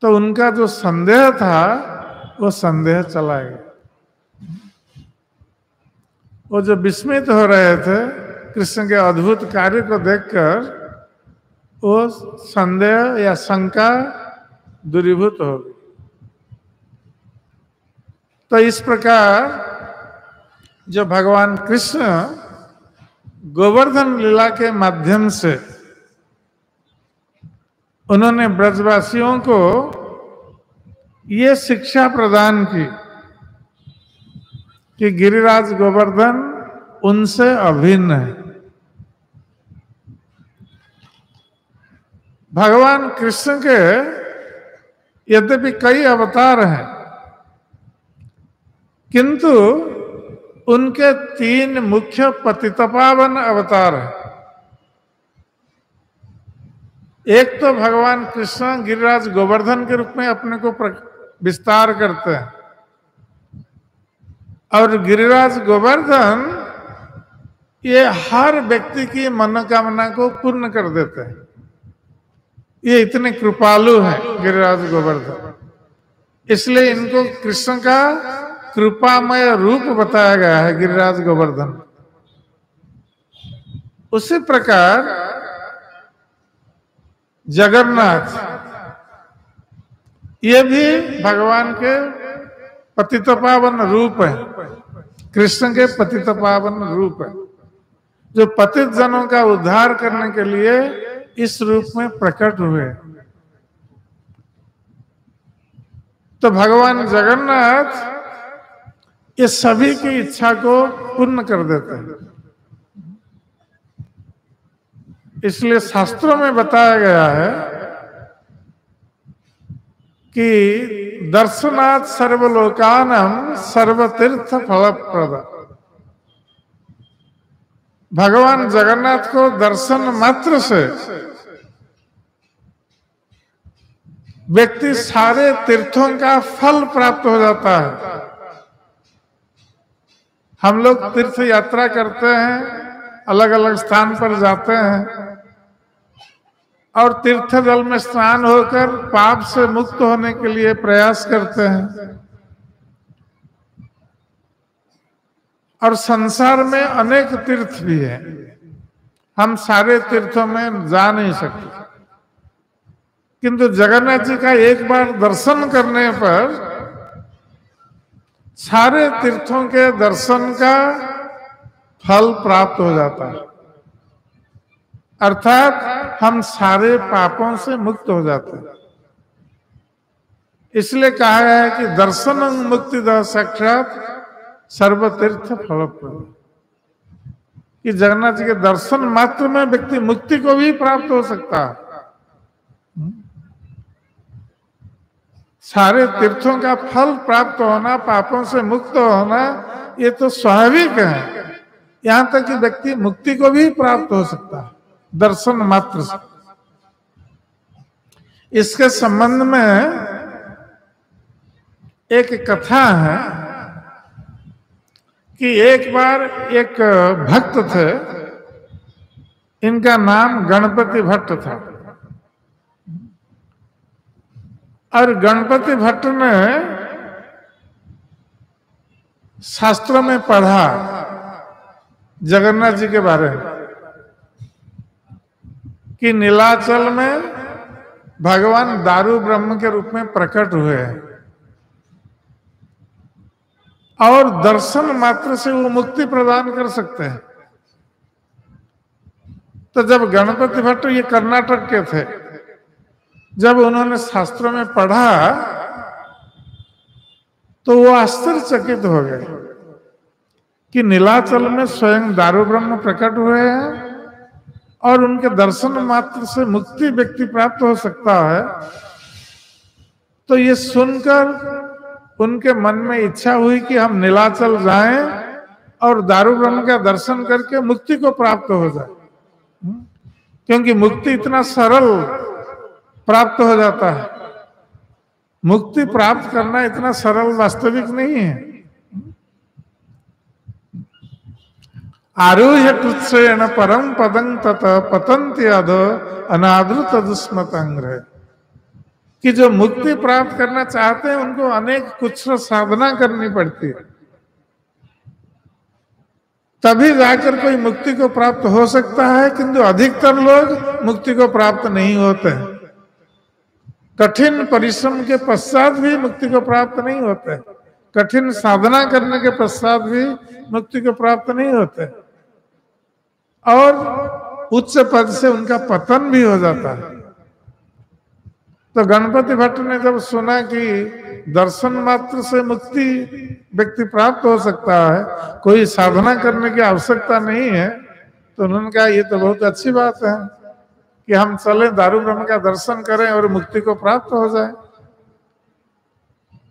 तो उनका जो संदेह था वो संदेह चला गया। वो जो विस्मित हो रहे थे कृष्ण के अद्भुत कार्य को देखकर वो संदेह या शंका दूरीभूत हो गई। तो इस प्रकार जो भगवान कृष्ण गोवर्धन लीला के माध्यम से उन्होंने ब्रजवासियों को ये शिक्षा प्रदान की कि गिरिराज गोवर्धन उनसे अभिन्न है। भगवान कृष्ण के यद्यपि कई अवतार हैं किंतु उनके 3 मुख्य पतितपावन अवतार हैं। एक तो भगवान कृष्ण गिरिराज गोवर्धन के रूप में अपने को विस्तार करते हैं और गिरिराज गोवर्धन ये हर व्यक्ति की मनोकामना को पूर्ण कर देते हैं। ये इतने कृपालु हैं गिरिराज गोवर्धन, इसलिए इनको कृष्ण का कृपामय रूप बताया गया है गिरिराज गोवर्धन। उसी प्रकार जगन्नाथ ये भी भगवान के पतितपावन रूप है, कृष्ण के पतितपावन रूप है, जो पतित जनों का उद्धार करने के लिए इस रूप में प्रकट हुए। तो भगवान जगन्नाथ ये सभी की इच्छा को पूर्ण कर देते हैं। इसलिए शास्त्रों में बताया गया है कि दर्शनात् सर्वलोकानां सर्वतीर्थ फलप्रद। भगवान जगन्नाथ को दर्शन मात्र से व्यक्ति सारे तीर्थों का फल प्राप्त हो जाता है। हम लोग तीर्थ यात्रा करते हैं, अलग अलग स्थान पर जाते हैं और तीर्थ जल में स्नान होकर पाप से मुक्त होने के लिए प्रयास करते हैं। और संसार में अनेक तीर्थ भी हैं, हम सारे तीर्थों में जा नहीं सकते, किंतु जगन्नाथ जी का एक बार दर्शन करने पर सारे तीर्थों के दर्शन का फल प्राप्त हो जाता है, अर्थात हम सारे पापों से मुक्त हो जाते हैं। इसलिए कहा गया है कि दर्शन मुक्तिदा साक्षात सर्वतीर्थ फलप्रद, कि जगन्नाथ जी के दर्शन मात्र में व्यक्ति मुक्ति को भी प्राप्त हो सकता है। सारे तीर्थों का फल प्राप्त होना, पापों से मुक्त होना, ये तो स्वाभाविक है। यहां तक कि व्यक्ति मुक्ति को भी प्राप्त हो सकता है दर्शन मात्र से। इसके संबंध में एक कथा है कि एक बार एक भक्त थे, इनका नाम गणपति भट्ट था। और गणपति भट्ट ने शास्त्रों में पढ़ा जगन्नाथ जी के बारे में कि नीलाचल में भगवान दारू ब्रह्म के रूप में प्रकट हुए हैं और दर्शन मात्र से वो मुक्ति प्रदान कर सकते हैं। तो जब गणपति भट्ट ये कर्नाटक के थे, जब उन्होंने शास्त्रों में पढ़ा तो वो आश्चर्यचकित हो गए कि नीलाचल में स्वयं दारू ब्रह्म प्रकट हुए हैं और उनके दर्शन मात्र से मुक्ति व्यक्ति प्राप्त हो सकता है। तो ये सुनकर उनके मन में इच्छा हुई कि हम नीलाचल जाएं और दारू ब्रह्म का दर्शन करके मुक्ति को प्राप्त हो जाए, क्योंकि मुक्ति इतना सरल प्राप्त हो जाता है। मुक्ति प्राप्त करना इतना सरल वास्तविक नहीं है। आरूह्य कृत्सेन परम पदं तत पतन्ति अधो अनादृत दुष्मतंग्र, कि जो मुक्ति प्राप्त करना चाहते हैं उनको अनेक कुछ साधना करनी पड़ती है, तभी जाकर कोई मुक्ति को प्राप्त हो सकता है। किंतु अधिकतर लोग मुक्ति को प्राप्त नहीं होते हैं। कठिन परिश्रम के पश्चात भी मुक्ति को प्राप्त नहीं होते, कठिन साधना करने के पश्चात भी मुक्ति को प्राप्त नहीं होते और उच्च पद से उनका पतन भी हो जाता है। तो गणपति भट्ट ने जब सुना कि दर्शन मात्र से मुक्ति व्यक्ति प्राप्त हो सकता है, कोई साधना करने की आवश्यकता नहीं है, तो उन्होंने कहा ये तो बहुत अच्छी बात है कि हम चले दारू ब्रह्म का दर्शन करें और मुक्ति को प्राप्त हो जाए।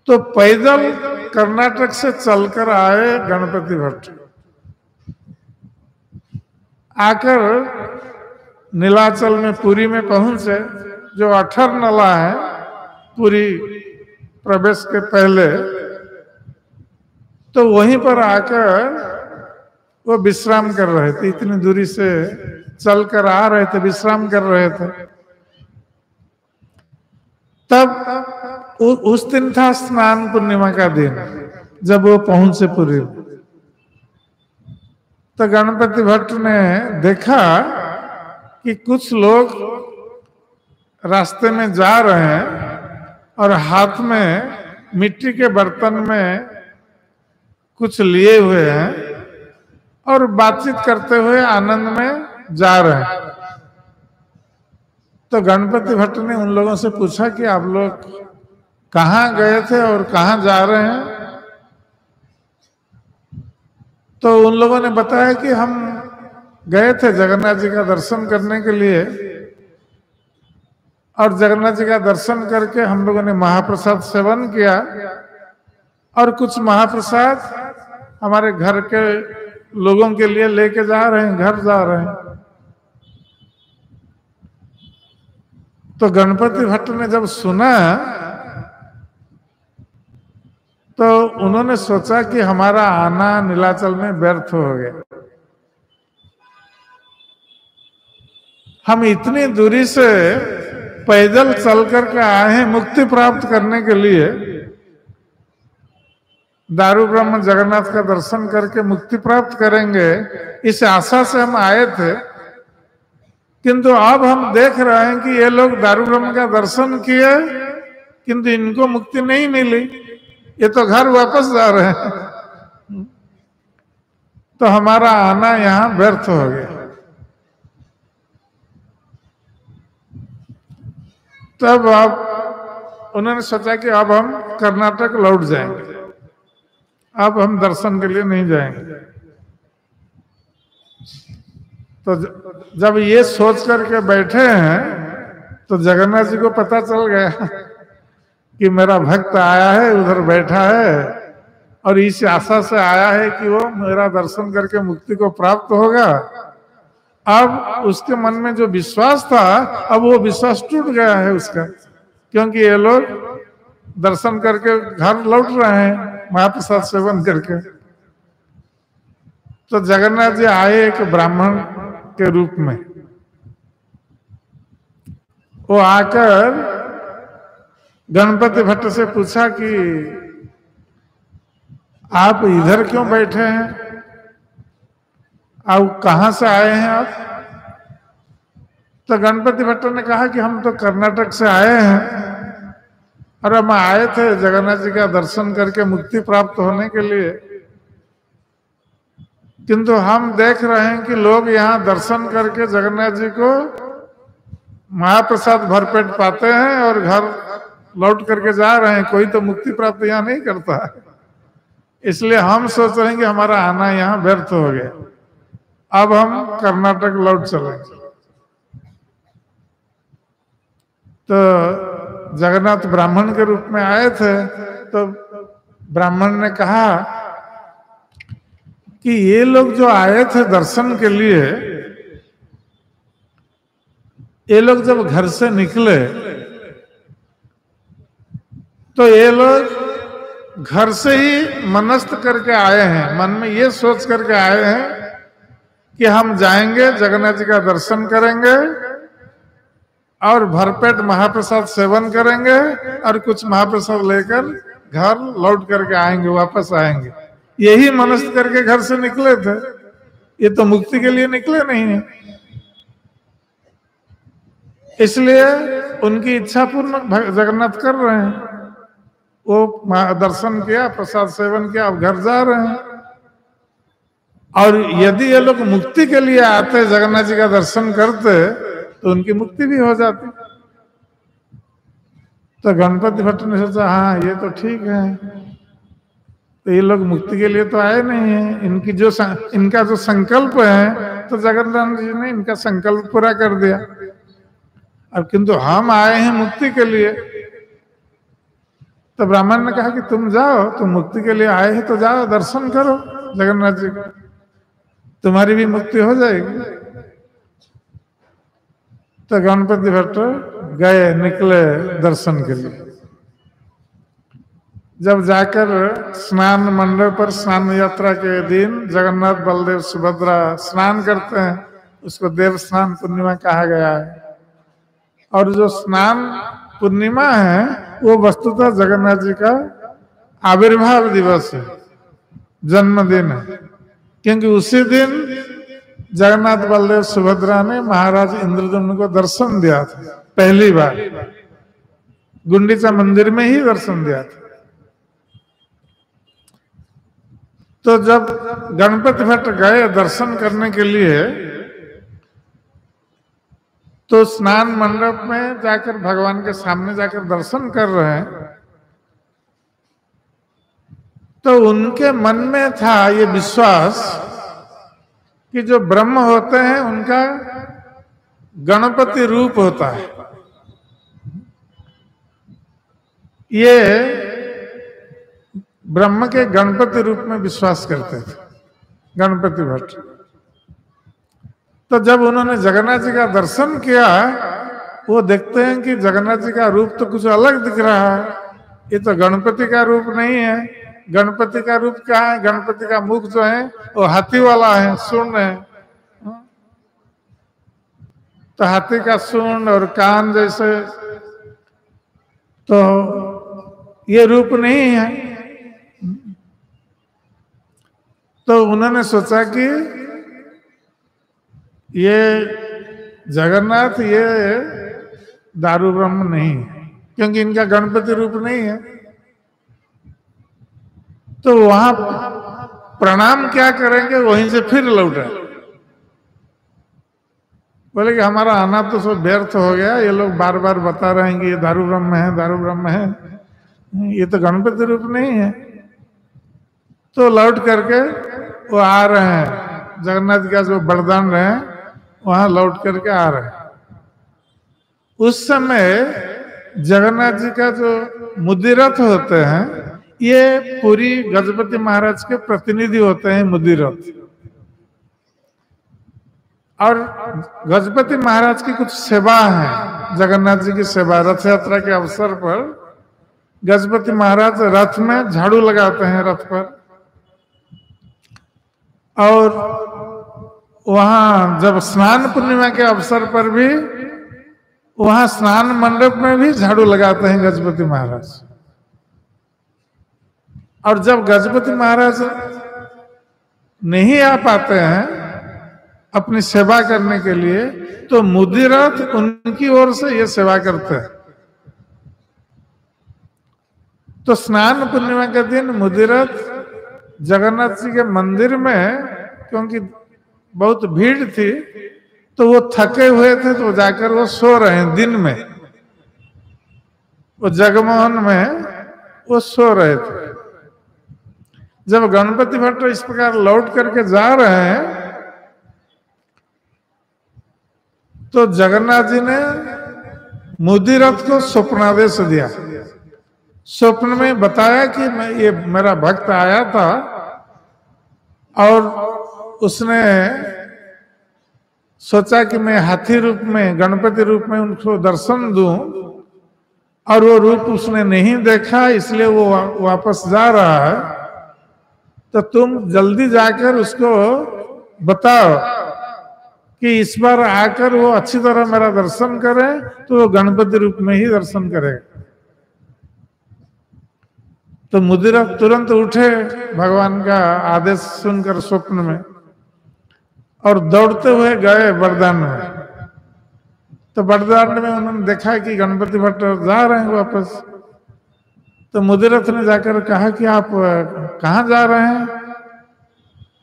तो पैदल कर्नाटक से चलकर आए गणपति भट्ट, आकर नीलाचल में पुरी में पहुंचे, जो अठर नला है पुरी प्रवेश के पहले। तो वहीं पर आकर वो विश्राम कर रहे थे, इतनी दूरी से चलकर आ रहे थे, विश्राम कर रहे थे। तब उस दिन था स्नान पूर्णिमा का दिन, जब वो पहुंचे पुरी। तो गणपति भट्ट ने देखा कि कुछ लोग रास्ते में जा रहे हैं और हाथ में मिट्टी के बर्तन में कुछ लिए हुए हैं और बातचीत करते हुए आनंद में जा रहे हैं। तो गणपति भट्ट ने उन लोगों से पूछा कि आप लोग कहाँ गए थे और कहाँ जा रहे हैं? तो उन लोगों ने बताया कि हम गए थे जगन्नाथ जी का दर्शन करने के लिए, और जगन्नाथ जी का दर्शन करके हम लोगों ने महाप्रसाद सेवन किया और कुछ महाप्रसाद हमारे घर के लोगों के लिए लेके जा रहे हैं, घर जा रहे हैं। तो गणपति भट्ट ने जब सुना तो उन्होंने सोचा कि हमारा आना नीलाचल में व्यर्थ हो गया। हम इतनी दूरी से पैदल चल करके आए हैं मुक्ति प्राप्त करने के लिए, दारू ब्रह्म जगन्नाथ का दर्शन करके मुक्ति प्राप्त करेंगे, इस आशा से हम आए थे। किंतु अब हम देख रहे हैं कि ये लोग दारू ब्रह्म का दर्शन किए किंतु इनको मुक्ति नहीं मिली, ये तो घर वापस जा रहे हैं। तो हमारा आना यहाँ व्यर्थ हो गया। तब अब उन्होंने सोचा कि अब हम कर्नाटक लौट जाएंगे, अब हम दर्शन के लिए नहीं जाएंगे। तो जब ये सोच करके बैठे हैं तो जगन्नाथ जी को पता चल गया कि मेरा भक्त आया है, उधर बैठा है और इस आशा से आया है कि वो मेरा दर्शन करके मुक्ति को प्राप्त होगा। अब उसके मन में जो विश्वास था, अब वो विश्वास टूट गया है उसका, क्योंकि ये लोग दर्शन करके घर लौट रहे हैं महाप्रसाद सेवन करके। तो जगन्नाथ जी आए एक ब्राह्मण के रूप में। वो आकर गणपति भट्ट से पूछा कि आप इधर क्यों बैठे हैं, आप कहां से आए हैं आप? तो गणपति भट्ट ने कहा कि हम तो कर्नाटक से आए हैं और हम आए थे जगन्नाथ जी का दर्शन करके मुक्ति प्राप्त होने के लिए, किंतु हम देख रहे हैं कि लोग यहाँ दर्शन करके जगन्नाथ जी को महाप्रसाद भरपेट पाते हैं और घर लौट करके जा रहे हैं, कोई तो मुक्ति प्राप्त यहाँ नहीं करता है। इसलिए हम सोच रहे हैं कि हमारा आना यहाँ व्यर्थ हो गया, अब हम कर्नाटक लौट चलेंगे। तो जगन्नाथ ब्राह्मण के रूप में आए थे, तो ब्राह्मण ने कहा कि ये लोग जो आए थे दर्शन के लिए, ये लोग जब घर से निकले तो ये लोग घर से ही मनस्थ करके आए हैं, मन में ये सोच करके आए हैं कि हम जाएंगे जगन्नाथ जी का दर्शन करेंगे और भरपेट महाप्रसाद सेवन करेंगे और कुछ महाप्रसाद लेकर घर लौट करके आएंगे, वापस आएंगे। यही मनस्थ करके घर से निकले थे, ये तो मुक्ति के लिए निकले नहीं है। इसलिए उनकी इच्छा पूर्ण जगन्नाथ कर रहे हैं। वो दर्शन किया, प्रसाद सेवन किया, अब घर जा रहे हैं। और यदि ये लोग मुक्ति के लिए आते, जगन्नाथ जी का दर्शन करते, तो उनकी मुक्ति भी हो जाती। तो गणपति भट्ट ने सोचा हाँ ये तो ठीक है, तो ये लोग मुक्ति के लिए तो आए नहीं है, इनका जो संकल्प है तो जगन्नाथ जी ने इनका संकल्प पूरा कर दिया। अब किंतु हम आए हैं मुक्ति के लिए। तो ब्राह्मण ने कहा कि तुम जाओ, तुम मुक्ति के लिए आए हैं तो जाओ दर्शन करो जगन्नाथ जी का, तुम्हारी भी मुक्ति हो जाएगी। तो गणपति भट्ट गए, निकले दर्शन के लिए। जब जाकर स्नान मंडप पर स्नान यात्रा के दिन जगन्नाथ बलदेव सुभद्रा स्नान करते हैं, उसको देव स्नान पूर्णिमा कहा गया है। और जो स्नान पूर्णिमा है वो वस्तुतः जगन्नाथ जी का आविर्भाव दिवस है, जन्मदिन है, क्योंकि उसी दिन जगन्नाथ बलदेव सुभद्रा ने महाराज इंद्रद्युम्न को दर्शन दिया था, पहली बार गुंडीचा मंदिर में ही दर्शन दिया था। तो जब गणपति भट्ट गए दर्शन करने के लिए, तो स्नान मंडप में जाकर भगवान के सामने जाकर दर्शन कर रहे हैं, तो उनके मन में था ये विश्वास कि जो ब्रह्म होते हैं उनका गणपति रूप होता है। ये ब्रह्म के गणपति रूप में विश्वास करते थे गणपति भट्ट। तो जब उन्होंने जगन्नाथ जी का दर्शन किया, वो देखते हैं कि जगन्नाथ जी का रूप तो कुछ अलग दिख रहा है, ये तो गणपति का रूप नहीं है। गणपति का रूप क्या है? गणपति का मुख जो है वो हाथी वाला है, सूंड है। तो हाथी का सूंड और कान जैसे, तो ये रूप नहीं है। तो उन्होंने सोचा कि ये जगन्नाथ ये दारू ब्रह्म नहीं है, क्योंकि इनका गणपति रूप नहीं है। तो वहां प्रणाम क्या करेंगे, वहीं से फिर लौटा। बोले कि हमारा आना तो सब व्यर्थ हो गया, ये लोग बार बार बता रहे हैं कि ये दारू ब्रह्म है, दारू ब्रह्म है, ये तो गणपति रूप नहीं है। तो लौट करके वो आ रहे हैं, जगन्नाथ का जो बरदान रहे वहां लौट करके आ रहे हैं। उस समय जगन्नाथ जी का जो मुदिरथ होते हैं, ये पूरी गजपति महाराज के प्रतिनिधि होते हैं मुदिरथ। और गजपति महाराज की कुछ सेवा है, जगन्नाथ जी की सेवा। रथ यात्रा के अवसर पर गजपति महाराज रथ में झाड़ू लगाते हैं रथ पर, और वहां जब स्नान पूर्णिमा के अवसर पर भी वहां स्नान मंडप में भी झाड़ू लगाते हैं गजपति महाराज। और जब गजपति महाराज नहीं आ पाते हैं अपनी सेवा करने के लिए, तो मुदिरथ उनकी ओर से ये सेवा करते हैं। तो स्नान पूर्णिमा के दिन मुदिरथ जगन्नाथ जी के मंदिर में, क्योंकि बहुत भीड़ थी, तो वो थके हुए थे, तो जाकर वो सो रहे हैं दिन में, वो जगमोहन में वो सो रहे थे। जब गणपति भट्ट इस प्रकार लौट करके जा रहे हैं, तो जगन्नाथ जी ने मुदिरथ को स्वप्नादेश दिया। स्वप्न में बताया कि मैं, ये मेरा भक्त आया था और उसने सोचा कि मैं हाथी रूप में, गणपति रूप में उनको दर्शन दूं, और वो रूप उसने नहीं देखा, इसलिए वो वापस जा रहा है। तो तुम जल्दी जाकर उसको बताओ कि इस बार आकर वो अच्छी तरह मेरा दर्शन करे, तो वो गणपति रूप में ही दर्शन करेगा। तो मुदिरथ तुरंत उठे भगवान का आदेश सुनकर स्वप्न में, और दौड़ते हुए गए बरदान में। तो बरदान में उन्होंने देखा कि गणपति भट्ट जा रहे हैं वापस। तो मुदिरथ ने जाकर कहा कि आप कहाँ जा रहे हैं?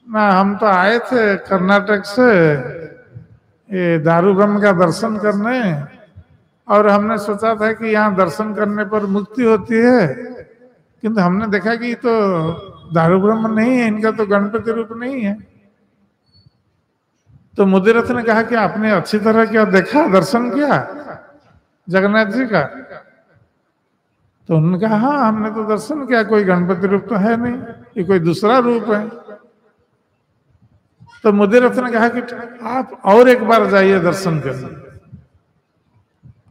ना, हम तो आए थे कर्नाटक से ये दारू ब्रह्म का दर्शन करने, और हमने सोचा था कि यहाँ दर्शन करने पर मुक्ति होती है, किंतु हमने देखा कि तो दारू ब्रह्म नहीं है, इनका तो गणपति रूप नहीं है। तो मुदिरथ ने कहा कि आपने अच्छी तरह क्या देखा, दर्शन किया जगन्नाथ जी का? तो उन्होंने कहा हाँ, हमने तो दर्शन किया, कोई गणपति रूप तो है नहीं, ये कोई दूसरा रूप है। तो मुदिरथ ने कहा कि आप और एक बार जाइए दर्शन करने,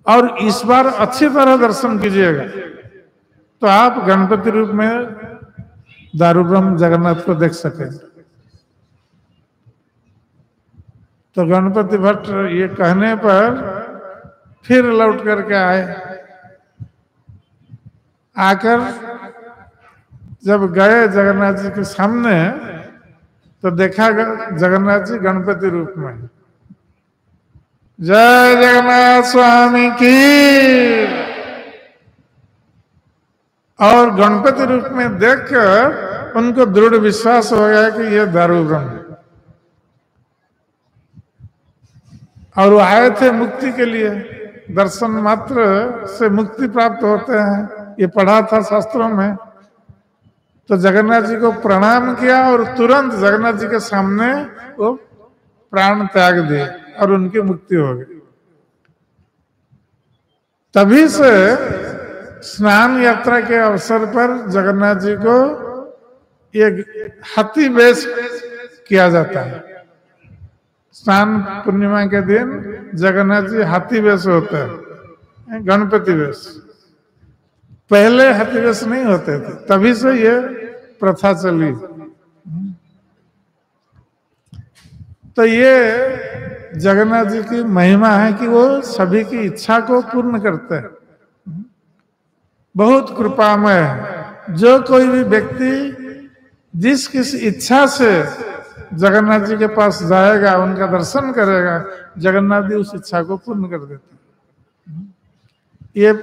और इस बार अच्छी तरह दर्शन कीजिएगा, तो आप गणपति रूप में दारू ब्रह्म जगन्नाथ को देख सके। तो गणपति भट्ट ये कहने पर फिर लौट करके आए। आकर जब गए जगन्नाथ जी के सामने, तो देखा जगन्नाथ जी गणपति रूप में। जय जगन्नाथ स्वामी की। और गणपति रूप में देखकर उनको दृढ़ विश्वास हो गया कि ये दारू ब्रह्म है, और वो आए थे मुक्ति के लिए। दर्शन मात्र से मुक्ति प्राप्त होते हैं, ये पढ़ा था शास्त्रों में। तो जगन्नाथ जी को प्रणाम किया और तुरंत जगन्नाथ जी के सामने वो प्राण त्याग दिए और उनकी मुक्ति हो गई। तभी से स्नान यात्रा के अवसर पर जगन्नाथ जी को ये हाथी वेश किया जाता है। स्नान पूर्णिमा के दिन जगन्नाथ जी हाथी वेश होता है, गणपति वेश। पहले हाथी वेश नहीं होते थे, तभी से ये प्रथा चली। तो ये जगन्नाथ जी की महिमा है कि वो सभी की इच्छा को पूर्ण करते हैं, बहुत कृपामय है। जो कोई भी व्यक्ति जिस किस इच्छा से जगन्नाथ जी के पास जाएगा, उनका दर्शन करेगा, जगन्नाथ जी उस इच्छा को पूर्ण कर देते हैं। ये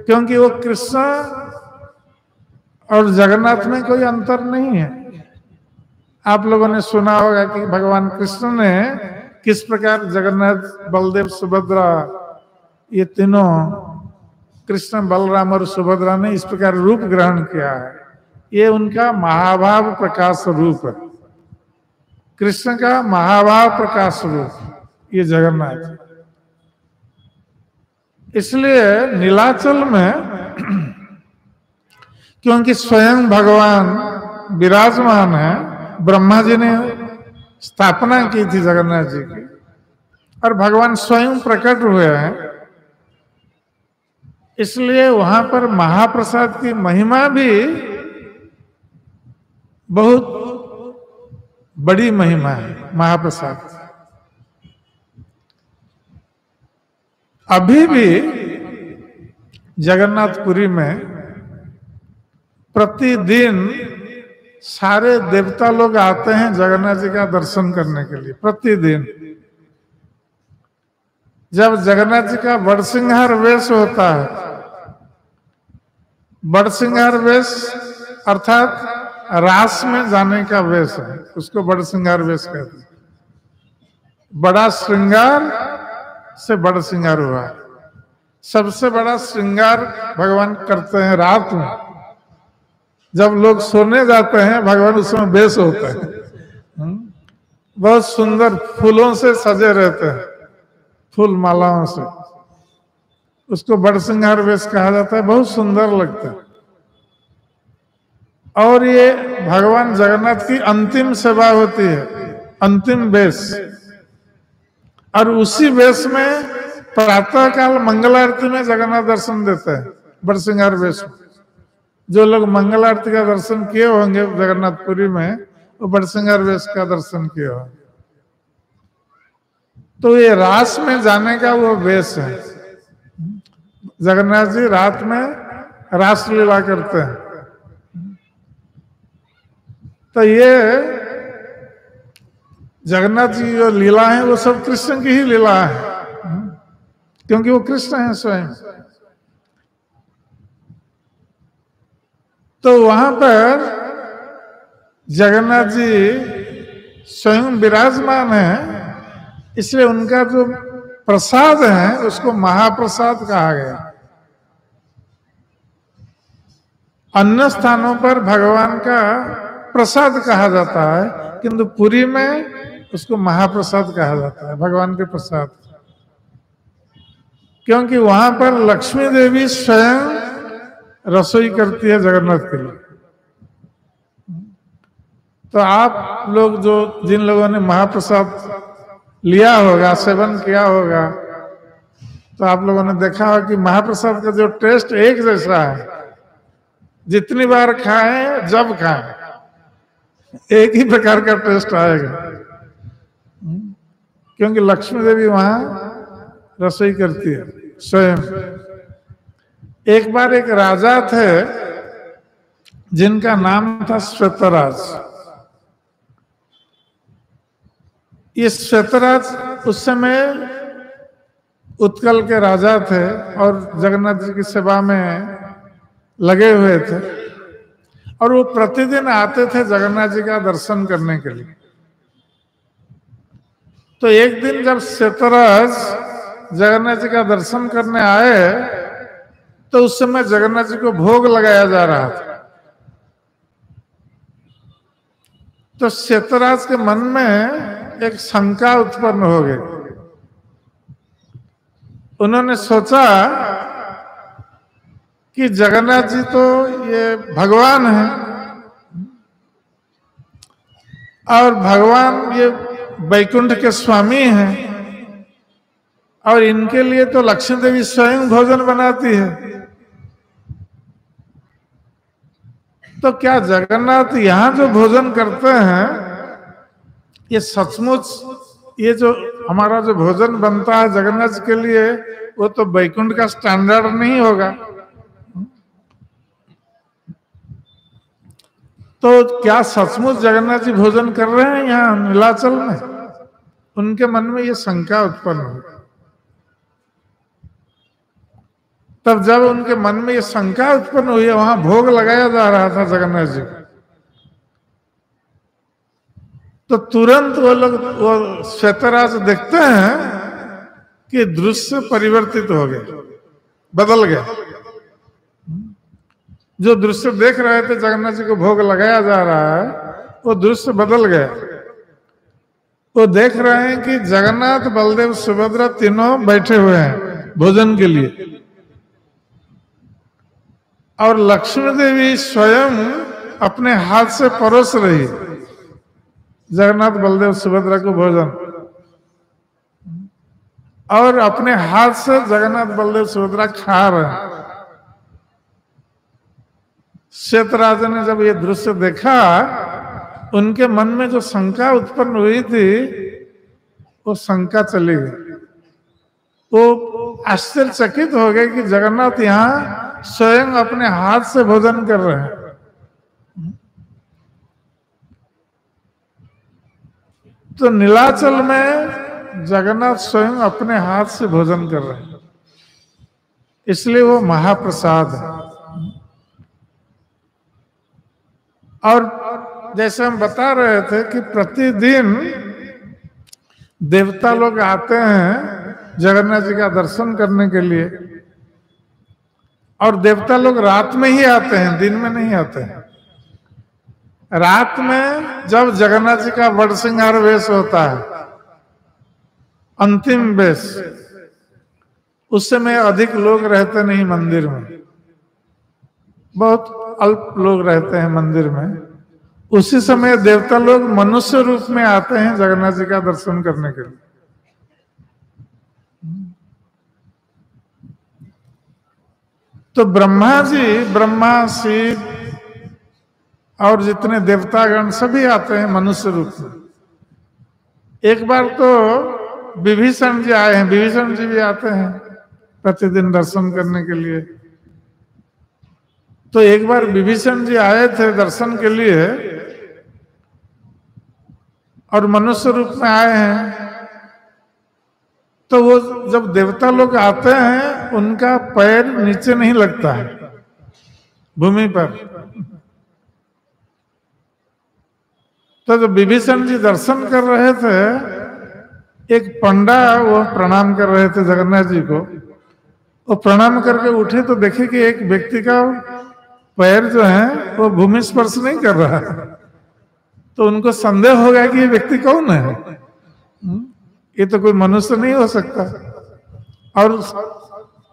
क्योंकि वो कृष्ण और जगन्नाथ में कोई अंतर नहीं है। आप लोगों ने सुना होगा कि भगवान कृष्ण ने किस प्रकार जगन्नाथ, बलदेव, सुभद्रा, ये तीनों, कृष्ण, बलराम और सुभद्रा ने इस प्रकार रूप ग्रहण किया है। ये उनका महाभाव प्रकाश रूप है, कृष्ण का महाभाव प्रकाश रूप ये जगन्नाथ। इसलिए नीलाचल में क्योंकि स्वयं भगवान विराजमान है, ब्रह्मा जी ने स्थापना की थी जगन्नाथ जी की, और भगवान स्वयं प्रकट हुए हैं, इसलिए वहां पर महाप्रसाद की महिमा भी बहुत बड़ी महिमा है महाप्रसाद। अभी भी जगन्नाथपुरी में प्रतिदिन सारे देवता लोग आते हैं जगन्नाथ जी का दर्शन करने के लिए। प्रतिदिन जब जगन्नाथ जी का बड़सिंगार वेश होता है, बड़सिंगार वेश अर्थात रास में जाने का वेश है, उसको बड़सिंगार वेश कहते हैं। बड़ा श्रृंगार से बड़ा श्रृंगार हुआ। सबसे बड़ा श्रृंगार भगवान करते हैं रात में, जब लोग सोने जाते हैं भगवान उसमें वेश होते हैं। बहुत सुंदर फूलों से सजे रहते हैं, फूल मालाओं से, उसको बड़सिंगार वेश कहा जाता है। बहुत सुंदर लगता है। और ये भगवान जगन्नाथ की अंतिम सेवा होती है, अंतिम वेश। और उसी वेश में प्रातः काल मंगल आरती में जगन्नाथ दर्शन देते हैं बड़सिंगार वेश में। जो लोग मंगल आरती का दर्शन किए होंगे जगन्नाथपुरी में, वो बड़सिंगार वेश का दर्शन किए होंगे। तो ये रास में जाने का वो वेश है। जगन्नाथ जी रात में रास लीला करते हैं। तो ये जगन्नाथ जी जो लीला है वो सब कृष्ण की ही लीला है, क्योंकि वो कृष्ण है स्वयं। तो वहां पर जगन्नाथ जी स्वयं विराजमान है, इसलिए उनका जो प्रसाद है उसको महाप्रसाद कहा गया। अन्य स्थानों पर भगवान का प्रसाद कहा जाता है, किंतु पुरी में उसको महाप्रसाद कहा जाता है, भगवान के प्रसाद। क्योंकि वहां पर लक्ष्मी देवी स्वयं रसोई करती है जगन्नाथ के लिए। तो आप लोग जो जिन लोगों ने महाप्रसाद लिया होगा, सेवन किया होगा, तो आप लोगों ने देखा होगा कि महाप्रसाद का जो टेस्ट एक जैसा है। जितनी बार खाएं, जब खाएं, एक ही प्रकार का टेस्ट आएगा, क्योंकि लक्ष्मी देवी वहां रसोई करती है स्वयं। एक बार एक राजा थे जिनका नाम था श्वेतराज। ये श्वेतराज उस समय उत्कल के राजा थे और जगन्नाथ जी की सेवा में लगे हुए थे, और वो प्रतिदिन आते थे जगन्नाथ जी का दर्शन करने के लिए। तो एक दिन जब श्वेतराज जगन्नाथ जी का दर्शन करने आए, तो उस समय जगन्नाथ जी को भोग लगाया जा रहा था। तो श्वेतराज के मन में एक शंका उत्पन्न हो गई। उन्होंने सोचा कि जगन्नाथ जी तो ये भगवान है, और भगवान ये वैकुंठ के स्वामी हैं, और इनके लिए तो लक्ष्मी देवी स्वयं भोजन बनाती है। तो क्या जगन्नाथ यहाँ जो भोजन करते हैं, ये सचमुच ये जो हमारा जो भोजन बनता है जगन्नाथ के लिए, वो तो वैकुंठ का स्टैंडर्ड नहीं होगा। तो क्या सचमुच जगन्नाथ जी भोजन कर रहे हैं यहाँ नीलाचल में? उनके मन में ये शंका उत्पन्न हुई। तब जब उनके मन में ये शंका उत्पन्न हुई, वहां भोग लगाया जा रहा था जगन्नाथ जी, तो तुरंत वो श्वेतराज देखते हैं कि दृश्य परिवर्तित हो गए, बदल गया। जो दृश्य देख रहे थे जगन्नाथ जी को भोग लगाया जा रहा है, वो दृश्य बदल गया। वो देख रहे हैं कि जगन्नाथ, बलदेव, सुभद्रा तीनों बैठे हुए हैं भोजन के लिए, और लक्ष्मी देवी स्वयं अपने हाथ से परोस रही जगन्नाथ, बलदेव, सुभद्रा को भोजन, और अपने हाथ से जगन्नाथ, बलदेव, सुभद्रा खा रहे हैं। श्वेतराज ने जब ये दृश्य देखा उनके मन में जो शंका उत्पन्न हुई थी वो शंका चली गई। वो आश्चर्यचकित हो गए कि जगन्नाथ यहाँ स्वयं अपने हाथ से भोजन कर रहे हैं। तो नीलाचल में जगन्नाथ स्वयं अपने हाथ से भोजन कर रहे हैं, इसलिए वो महाप्रसाद है। और जैसे हम बता रहे थे कि प्रतिदिन देवता लोग आते हैं जगन्नाथ जी का दर्शन करने के लिए, और देवता लोग रात में ही आते हैं, दिन में नहीं आते हैं। रात में जब जगन्नाथ जी का बड़ सिंगार वेश होता है, अंतिम वेश, उस समय अधिक लोग रहते नहीं मंदिर में, बहुत अल्प लोग रहते हैं मंदिर में। उसी समय देवता लोग मनुष्य रूप में आते हैं जगन्नाथ जी का दर्शन करने के लिए। तो ब्रह्मा जी, ब्रह्मा, शिव और जितने देवतागण सभी आते हैं मनुष्य रूप में। एक बार तो विभीषण जी आए हैं, विभीषण जी भी आते हैं प्रतिदिन दर्शन करने के लिए। तो एक बार विभीषण जी आए थे दर्शन के लिए और मनुष्य रूप में आए हैं। तो वो जब देवता लोग आते हैं उनका पैर नीचे नहीं लगता है भूमि पर। तो जब विभीषण जी दर्शन कर रहे थे, एक पंडा वो प्रणाम कर रहे थे जगन्नाथ जी को। वो प्रणाम करके उठे तो देखे कि एक व्यक्ति का पैर जो है वो भूमि स्पर्श नहीं कर रहा है। तो उनको संदेह हो गया कि ये व्यक्ति कौन है, ये तो कोई मनुष्य नहीं हो सकता। और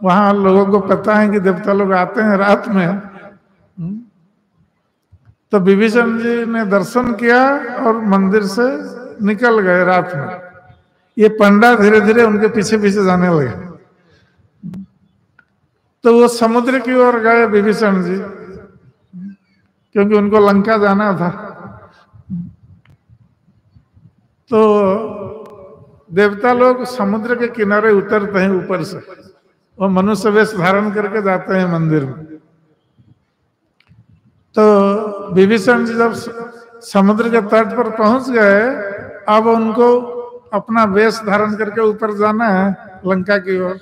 वहां लोगों को पता है कि देवता लोग आते हैं रात में। तो विभीषण जी ने दर्शन किया और मंदिर से निकल गए रात में। ये पंडा धीरे धीरे उनके पीछे पीछे जाने लगे। तो वो समुद्र की ओर गए विभीषण जी, क्योंकि उनको लंका जाना था। तो देवता लोग समुद्र के किनारे उतरते हैं ऊपर से, वो मनुष्य वेश धारण करके जाते हैं मंदिर में। तो विभीषण जी जब समुद्र के तट पर पहुंच गए, अब उनको अपना वेश धारण करके ऊपर जाना है लंका की ओर।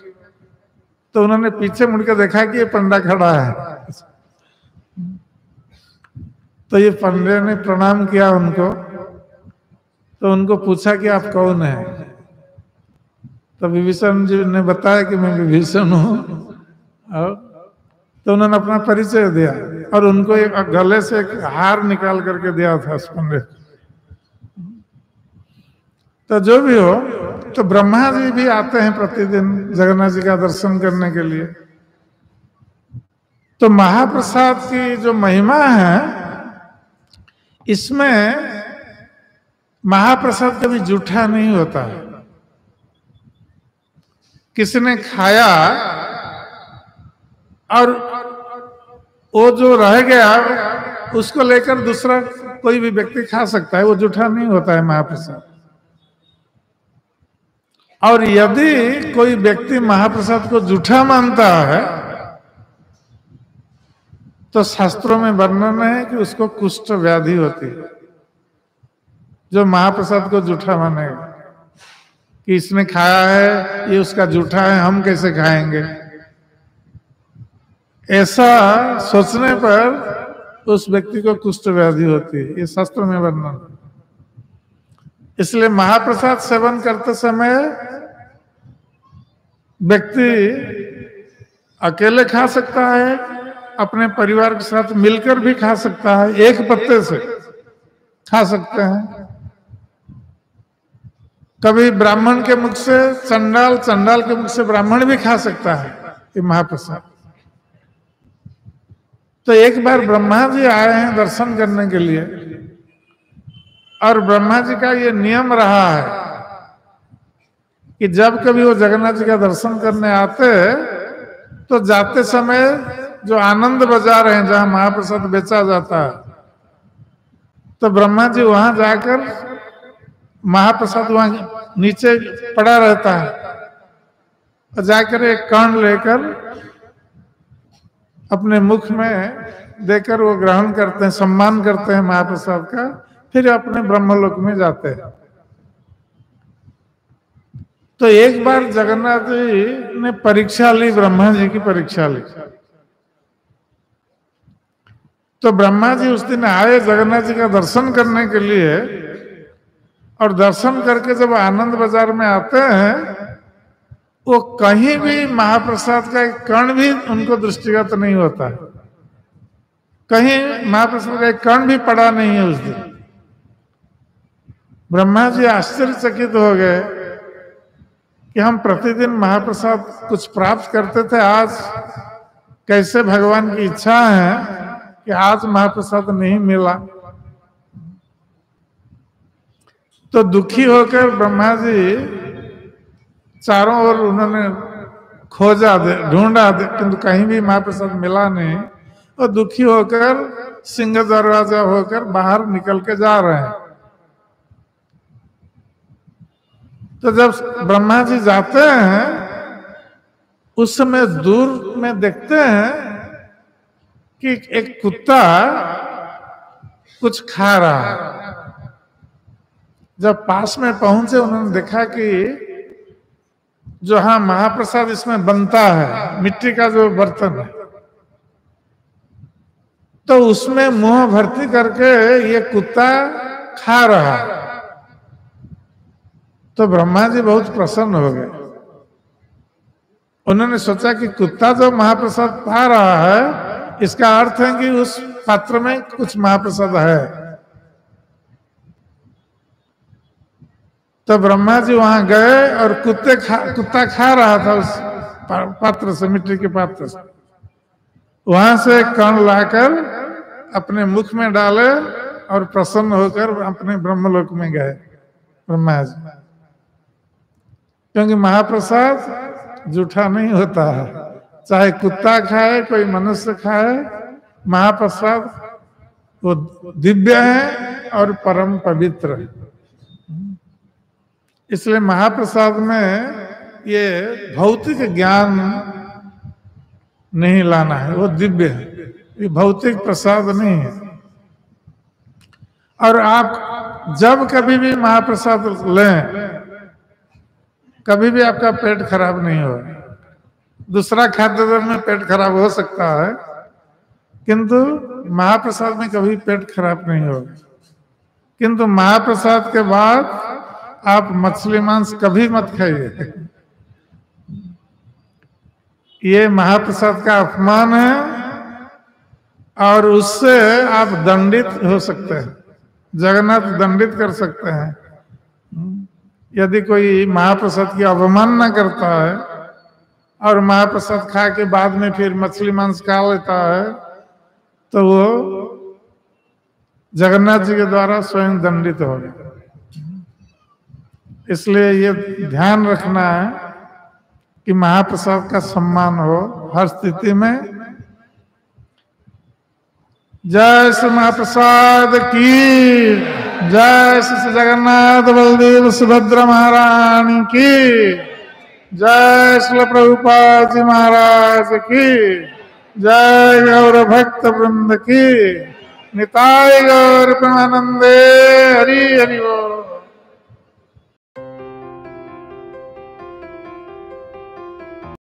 तो उन्होंने पीछे मुड़ के देखा कि ये पंडा खड़ा है। तो ये पंडे ने प्रणाम किया उनको। तो उनको पूछा कि आप कौन हैं? तो विभीषण जी ने बताया कि मैं विभीषण हूं। तो उन्होंने अपना परिचय दिया और उनको एक गले से एक हार निकाल करके दिया था उस पंडे। तो जो भी हो, तो ब्रह्मा जी भी आते हैं प्रतिदिन जगन्नाथ जी का दर्शन करने के लिए। तो महाप्रसाद की जो महिमा है, इसमें महाप्रसाद कभी जूठा नहीं होता है। किसी ने खाया और वो जो रह गया उसको लेकर दूसरा कोई भी व्यक्ति खा सकता है, वो जूठा नहीं होता है महाप्रसाद। और यदि कोई व्यक्ति महाप्रसाद को जूठा मानता है तो शास्त्रों में वर्णन है कि उसको कुष्ठ व्याधि होती है। जो महाप्रसाद को जूठा मानेगा कि इसने खाया है, ये उसका जूठा है, हम कैसे खाएंगे, ऐसा सोचने पर उस व्यक्ति को कुष्ठ व्याधि होती है। ये शास्त्र में वर्णन। इसलिए महाप्रसाद सेवन करते समय व्यक्ति अकेले खा सकता है, अपने परिवार के साथ मिलकर भी खा सकता है, एक पत्ते से खा सकते हैं। कभी ब्राह्मण के मुख से चंडाल, चंडाल के मुख से ब्राह्मण भी खा सकता है ये महाप्रसाद। तो एक बार ब्रह्मा जी आए हैं दर्शन करने के लिए, और ब्रह्मा जी का ये नियम रहा है कि जब कभी वो जगन्नाथ जी का दर्शन करने आते तो जाते समय जो आनंद बाजार है जहां महाप्रसाद बेचा जाता है, तो ब्रह्मा जी वहां जाकर महाप्रसाद वहां नीचे पड़ा रहता है, और जाकर एक कण लेकर अपने मुख में देकर वो ग्रहण करते हैं, सम्मान करते हैं महाप्रसाद का, फिर अपने ब्रह्मलोक में जाते हैं। तो एक बार जगन्नाथ जी ने परीक्षा ली, ब्रह्मा जी की परीक्षा ली। तो ब्रह्मा जी उस दिन आए जगन्नाथ जी का दर्शन करने के लिए, और दर्शन करके जब आनंद बाजार में आते हैं, वो कहीं भी महाप्रसाद का एक कण भी उनको दृष्टिगत नहीं होता है, कहीं महाप्रसाद का एक कण भी पड़ा नहीं है उस दिन। ब्रह्मा जी आश्चर्यचकित हो गए कि हम प्रतिदिन महाप्रसाद कुछ प्राप्त करते थे, आज कैसे भगवान की इच्छा है कि आज महाप्रसाद नहीं मिला। तो दुखी होकर ब्रह्मा जी चारों ओर उन्होंने खोजा, ढूंढा, किंतु कहीं भी महाप्रसाद मिला नहीं, और दुखी होकर सिंह दरवाजा होकर बाहर निकल के जा रहे हैं। तो जब ब्रह्मा जी जाते हैं, उस समय दूर में देखते हैं कि एक कुत्ता कुछ खा रहा है। जब पास में पहुंचे, उन्होंने देखा कि जो हाँ महाप्रसाद इसमें बनता है, मिट्टी का जो बर्तन है, तो उसमें मुंह भर्ती करके ये कुत्ता खा रहा है। तो ब्रह्मा जी बहुत प्रसन्न हो गए। उन्होंने सोचा कि कुत्ता जो महाप्रसाद पा रहा है, इसका अर्थ है कि उस पात्र में कुछ महाप्रसाद है। तो ब्रह्मा जी वहां गए और कुत्ता खा रहा था उस पात्र से, मिट्टी के पात्र से। वहां से कण लाकर अपने मुख में डाले और प्रसन्न होकर अपने ब्रह्मलोक में गए ब्रह्मा जी। क्योंकि महाप्रसाद जूठा नहीं होता है, चाहे कुत्ता खाए कोई मनुष्य खाए, महाप्रसाद वो दिव्य है और परम पवित्र है। इसलिए महाप्रसाद में ये भौतिक ज्ञान नहीं लाना है, वो दिव्य है, ये भौतिक प्रसाद नहीं है। और आप जब कभी भी महाप्रसाद लें, कभी भी आपका पेट खराब नहीं हो। दूसरा खाद्य में पेट खराब हो सकता है, किंतु महाप्रसाद में कभी पेट खराब नहीं होगा। किंतु महाप्रसाद के बाद आप मछली मांस कभी मत खाइए, ये महाप्रसाद का अपमान है, और उससे आप दंडित हो सकते हैं, जगन्नाथ दंडित कर सकते हैं। यदि कोई महाप्रसाद की अवमानना करता है और महाप्रसाद खा के बाद में फिर मछली मांस खा लेता है, तो वो जगन्नाथ जी के द्वारा स्वयं दंडित होगा। इसलिए ये ध्यान रखना है कि महाप्रसाद का सम्मान हो हर स्थिति में। जय श्री महाप्रसाद की जय, श्री जगन्नाथ बलदेव सुभद्रा महारानी की जय, श्री प्रभुपाद जी महाराज की जय, गौर भक्त वृंद की निताय गौर प्रेमानंदे हरि हरि बोल।